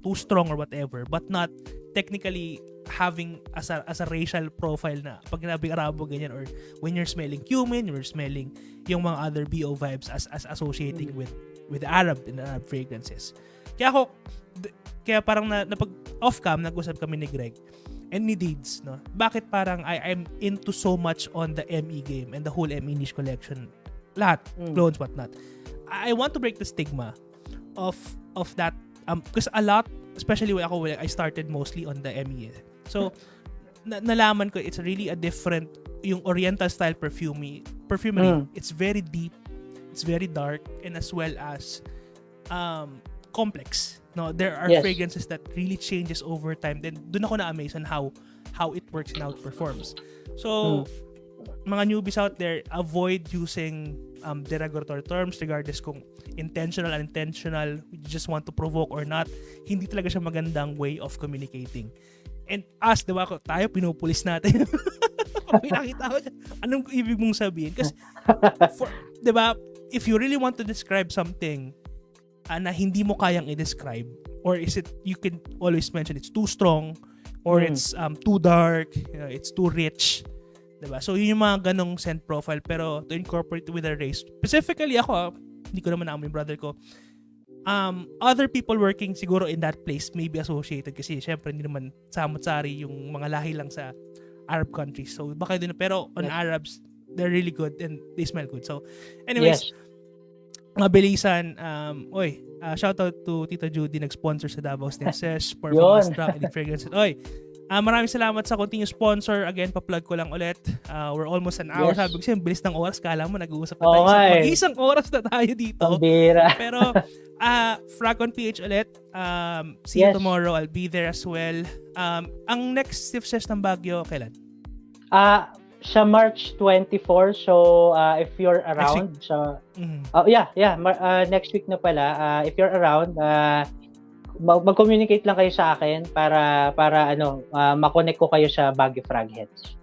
too strong or whatever, but not technically having as a racial profile na pag nabing Arabo ganyan, or when you're smelling cumin, you're smelling yung mga other BO vibes as associating with Arab and Arab fragrances. Kaya parang napag off-cam nag-usap kami ni Greg and ni Deeds, no? Bakit parang I'm into so much on the ME game and the whole ME niche collection, lahat, clones, whatnot. I want to break the stigma of that, because a lot, especially when I started mostly on the ME. So nalaman ko it's really a different, yung Oriental style perfumery. It's very deep, it's very dark, and as well as complex. No, there are fragrances that really changes over time. Then doon ako na-amaze on how it works and how it performs. So mga newbies out there, avoid using derogatory terms regardless kung intentional, unintentional, you just want to provoke or not. Hindi talaga siya magandang way of communicating. And us, diba, tayo pinupulis natin. Pinakita ko siya, anong ibig mong sabihin? Kasi, diba, if you really want to describe something na hindi mo kayang i-describe, or is it, you can always mention it's too strong, or it's too dark, it's too rich. Diba? So, yun yung mga ganong scent profile. Pero, to incorporate with a race. Specifically, ako, hindi ko naman naamoy yung brother ko. Other people working siguro in that place may be associated kasi syempre hindi naman samot-sari yung mga lahi lang sa Arab countries. So baka din, pero on Arabs, they're really good and they smell good. So anyways, mabilisan, shout out to Tita Judy, nag-sponsor sa Davao Snesses for Truck and Fragrances. Maraming salamat sa continuous sponsor. Again, pa-plug ko lang ulit. We're almost an hour. Sabi ko siya, bilis ng oras. Kala mo, nag-uusap na tayo. Mag-isang oras na tayo dito. Pero, Frag on PH ulit. See you tomorrow. I'll be there as well. Ang next Sifses ng Baguio, kailan? Sa March 24. So, if you're around, next week na pala. If you're around, mag-communicate lang kayo sa akin para ma-connect ko kayo sa Baguio Frag Heads.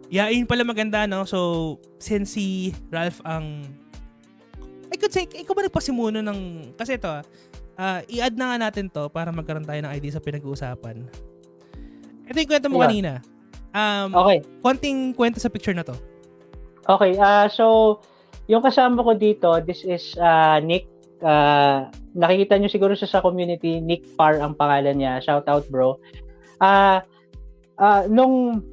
Yeah, yun pala maganda, no? So, since si Ralph ang I could say, ikaw ba nagpasimuno ng, kasi ito, i-add na nga natin to para magkaroon tayo ng idea sa pinag-uusapan. Ito yung kwento mo kanina. Konting kwento sa picture na to. Okay, so, yung kasama ko dito, this is Nick. Nakikita nyo siguro siya sa community. Nick Parr ang pangalan niya. Shout out, bro. nung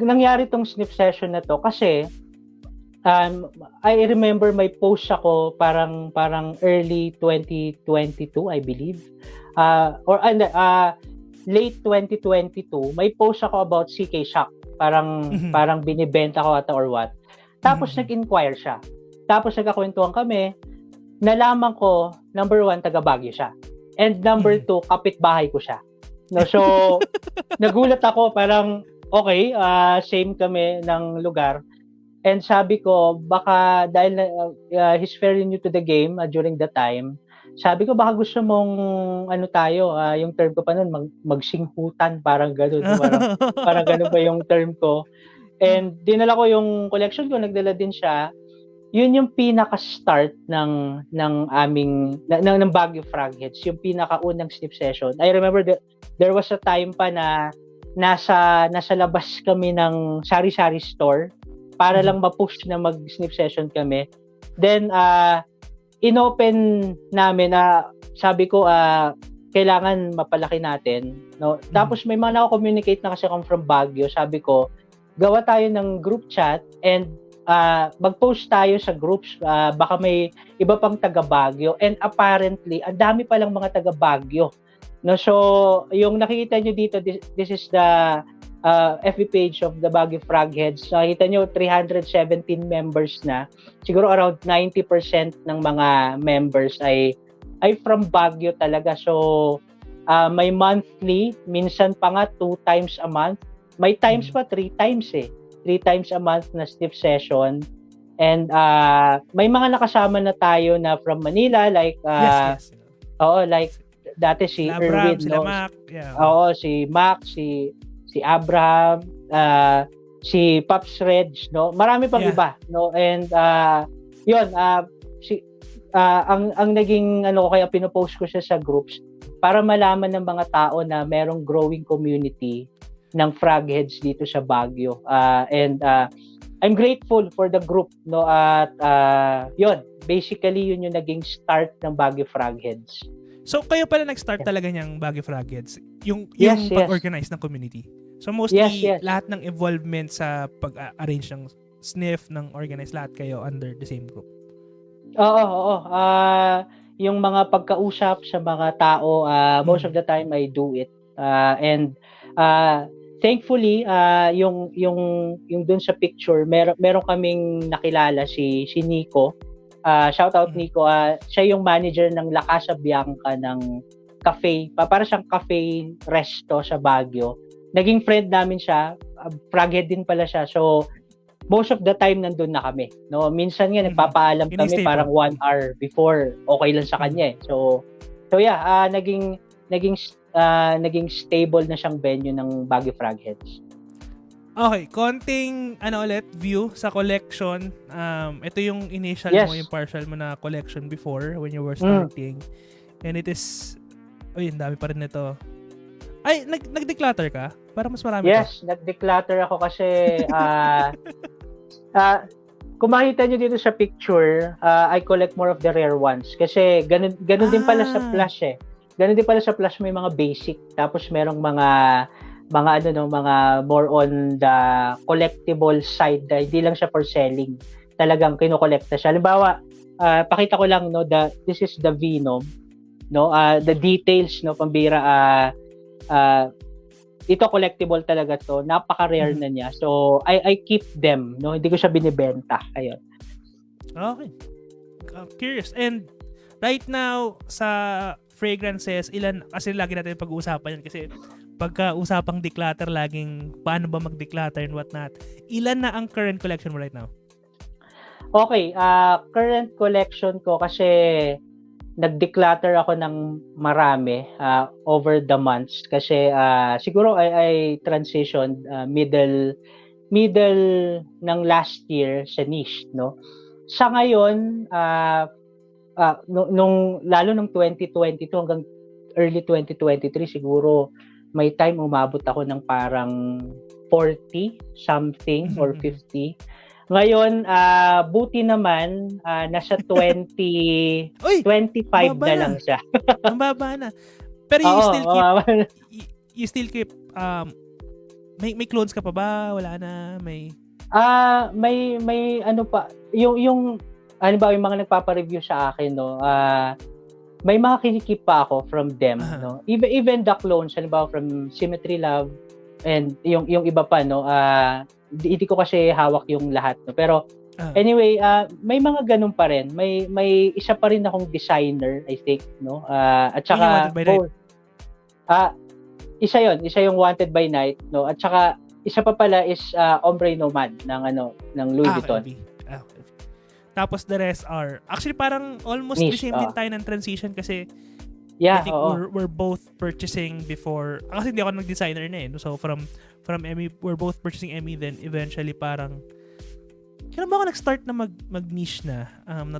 nangyari tong sniff session na to kasi I remember may post ako parang early 2022 I believe. Late 2022, may post ako about CK Shock. Parang binibenta ko ata or what. Tapos nag-inquire siya. Tapos nagkakwentuhan kami. Nalaman ko, number 1, taga Baguio siya. And number 2, kapitbahay ko siya. No, so, nagulat ako, parang, okay, same kami ng lugar. And sabi ko, baka dahil he's very new to the game during the time, sabi ko, baka gusto mong, yung term ko pa nun, magsinghutan, parang gano'n. Parang gano'n pa yung term ko. And dinala ko yung collection ko, nagdala din siya. Yun yung pinaka-start ng Baguio Frogheads, yung pinaka-unang sniff session. I remember there was a time pa na nasa labas kami ng sari-sari store para lang ma-push na mag-sniff session kami. Then, inopen namin na sabi ko, kailangan mapalaki natin. No? Tapos may mga nako-communicate na kasi akong from Baguio. Sabi ko, gawa tayo ng group chat and mag-post tayo sa groups, baka may iba pang taga Baguio, and apparently ang dami pa lang mga taga Baguio, no? So yung nakikita nyo dito, this is the FB page of the Baguio Frogheads. Nakikita nyo 317 members na, siguro around 90% ng mga members ay from Baguio talaga. So may monthly, minsan pa nga 2 times a month, may times pa 3 times 3 times a month na sniff session. And may mga nakasama na tayo na from Manila, like yes. Oo, like dati si Erwin, no? Mac, yeah. Oo, si Mac, si Abraham, si Pops Reg, no? Marami pang iba, no? And yun, ang naging kaya pinopost ko siya sa groups para malaman ng mga tao na merong growing community ng Frogheads dito sa Baguio. And I'm grateful for the group, no? At yun, basically yun yung naging start ng Baguio Frogheads. So kayo pala nag-start talaga niyang Baguio Frogheads, yung pag-organize ng community. So mostly lahat ng involvement sa pag-arrange ng sniff, ng organize, lahat kayo under the same group. Oo. Yung mga pagkausap sa mga tao, most of the time I do it. And thankfully, yung dun sa picture, meron kaming nakilala si Nico. Shout out Nico. Siya yung manager ng La Casa Bianca ng cafe. Para siyang cafe resto sa Baguio. Naging friend namin siya. Froghead din pala siya. So, most of the time nandun na kami. No, minsan nga nagpapaalam kami parang 1 hour before, okay lang sa kanya. So yeah, naging stable na siyang venue ng Baguio Frogheads. Okay, konting view sa collection. Ito yung initial mo, yung partial mo na collection before when you were starting. And it is ang dami pa rin nito. Ay, nag-declutter ka? Para mas marami nag-declutter ako kasi kung makita nyo dito sa picture, I collect more of the rare ones. Kasi ganun din pala sa Flash Ganun din pala sa Flash, may mga basic. Tapos merong mga more on the collectible side na hindi lang siya for selling. Talagang kinokolekta siya. Halimbawa, pakita ko lang, no, this is the Venom, no, the details, no, pambira, ito collectible talaga to, napaka-rare na niya. So I keep them, no, hindi ko siya binibenta. Ayun. Okay. Curious. And right now sa fragrances, ilan, kasi lagi natin pag-uusapan yan kasi pagka-usapang declutter, laging paano ba mag-declutter and whatnot. Ilan na ang current collection mo right now? Okay, current collection ko kasi nag-declutter ako ng marami over the months kasi siguro I transitioned middle ng last year sa niche, no. Sa ngayon lalo nung 2022 hanggang early 2023 siguro may time umabot ako ng parang 40 something or 50. Ngayon, buti naman, nasa 25 na lang siya. Ang baba na. Pero you still keep May clones ka pa ba? Wala na? May May ano pa, yung halimbawa yung mga nagpapa-review sa akin, no, may mga kinikip pa ako from them, no. Even the clones, halimbawa from Symmetry Love and yung iba pa, no, hindi ko kasi hawak yung lahat, no. Pero anyway, may mga ganun pa rin. May isa pa rin akong designer, I think, no. At saka isa yung Wanted by Night, no. At saka isa pa pala is Ombre Nomad ng Louis Vuitton. Okay. Tapos the rest are actually parang almost niche, the same din tayo ng transition kasi yeah, I think we're both purchasing before kasi hindi ako nag-designer na eh. So from Emmy, we're both purchasing Emmy, then eventually parang kailan ba ako nag-start na mag-niche na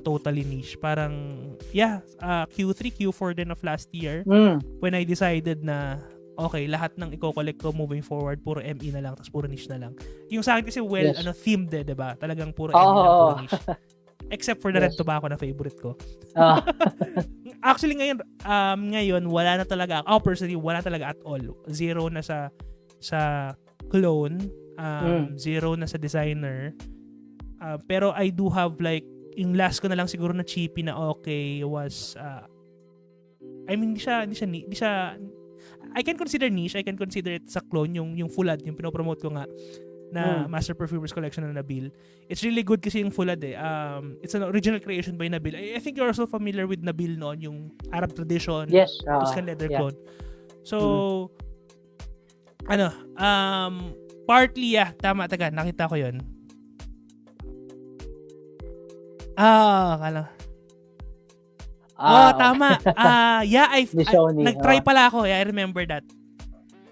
totally niche? Parang Q3, Q4 din of last year when I decided na okay, lahat ng i-collect ko moving forward, puro ME na lang, tapos puro niche na lang. Yung sa akin kasi, themed eh, diba? Talagang puro ME na, puro niche. Except for the Red Tobacco na favorite ko. Actually, ngayon, wala na talaga. Ako personally, wala talaga at all. Zero na sa clone. Zero na sa designer. Pero I do have like, yung last ko na lang siguro na cheapy na okay was, hindi siya I can consider niche. I can consider it sa clone, yung Fulad, yung pinopromote ko nga na Master Perfumers Collection na Nabil. It's really good kasi yung Fulad eh. It's an original creation by Nabil. I think you're also familiar with Nabil noon, yung Arab tradition. Yes. Tuscan leather clone. So, partly, tama, taga, nakita ko yun. Kala. Tama. Nag-try pala ako. I remember that.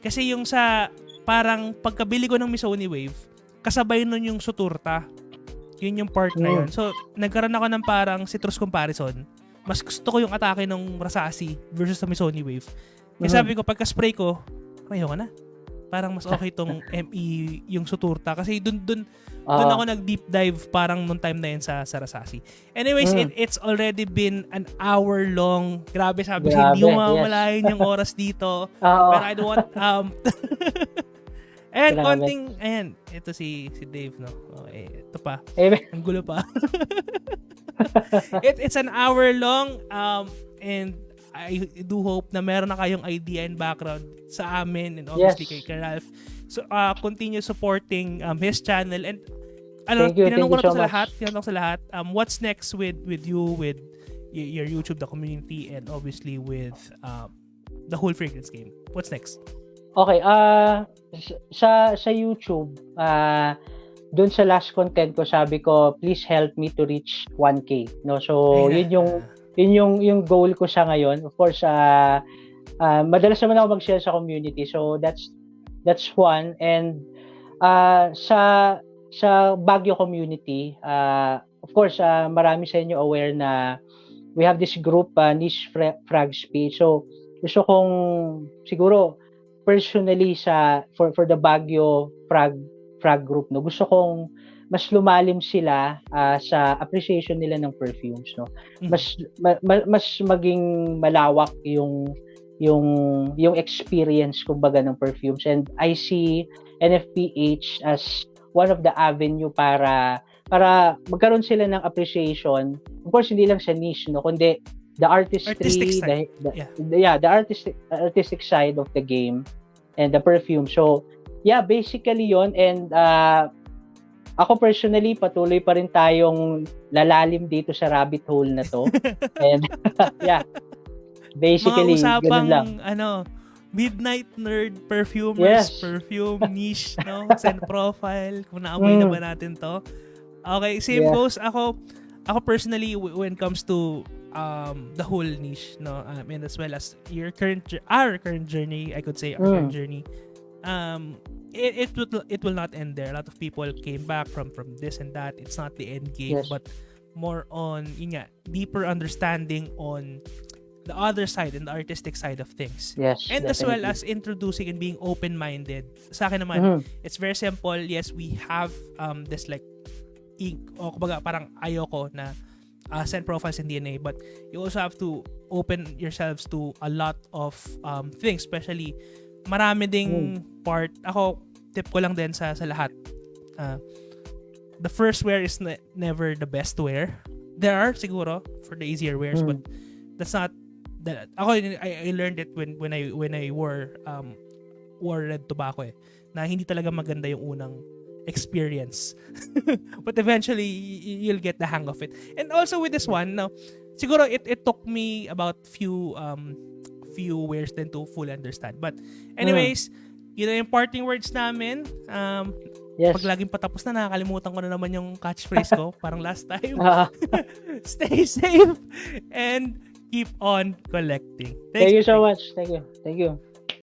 Kasi yung sa, parang pagkabili ko ng Missoni Wave, kasabay nun yung Suturta. Yun yung part na yun. So, nagkaroon ako ng parang citrus comparison. Mas gusto ko yung atake ng Rasasi versus sa Missoni Wave. Kasi sabi ko, pagka-spray ko, ayoko na. Parang mas okay tong ME yung Suturta. Kasi dun ako nag-deep dive parang nung time na yun sa Rasasi. Anyways, it's already been an hour long. Grabe, sabi ko, hindi mo mamalayan yung oras dito. Pero I don't want... ayan, ito si Dave, no? Okay, ito pa. Ang gulo pa. It's an hour long, and I do hope na meron na kayong idea and background sa amin and obviously kay Ralph. So, continue supporting his channel. And tinanong ko na to sa lahat. What's next with you, with your YouTube, the community, and obviously with the whole Fragrance Game? What's next? Okay, sa YouTube, doon sa last content ko, sabi ko, please help me to reach 1K. No? So, yun yung goal ko sa ngayon. Of course, madalas naman ako mag-share sa community. So, that's one. And sa Baguio community, of course, marami sa inyo aware na we have this group, Niche Frag Space. So, gusto kong siguro personally for the Baguio Frag group, no, gusto kong mas lumalim sila sa appreciation nila ng perfumes, no. Mas maging malawak yung experience kumbaga ng perfumes, and I see NFPH as one of the avenue para magkaroon sila ng appreciation. Of course, hindi lang sa niche, no, kundi the artistry, the artistic side of the game and the perfume. So, basically yon. And ako personally, patuloy pa rin tayong lalalim dito sa rabbit hole na to. And basically, ganun lang. Midnight nerd perfumers, perfume niche, no? Send profile, kung naamoy na ba natin to. Okay, same goes ako personally when it comes to the whole niche, no, and as well as our current journey, I could say our current journey. It will not end there. A lot of people came back from this and that. It's not the end game, but more on deeper understanding on the other side and the artistic side of things. Yes, and definitely. As well as introducing and being open-minded. Sa akin naman, it's very simple. Yes, we have this like kumbaga parang ayoko na send profiles in DNA, but you also have to open yourselves to a lot of things, especially marami ding part. Ako tip ko lang din sa lahat. The first wear is never the best wear. There are siguro for the easier wears, but that's not that. I learned it when I wore red tobacco na hindi talaga maganda yung unang experience. But eventually you'll get the hang of it. And also with this one, now siguro it took me about few wears then to fully understand. But anyways, yun na yung parting words namin. Yes. Pag laging patapos na, nakakalimutan ko na naman yung catchphrase ko. Parang last time. Stay safe and keep on collecting. Thank you so much. Thank you.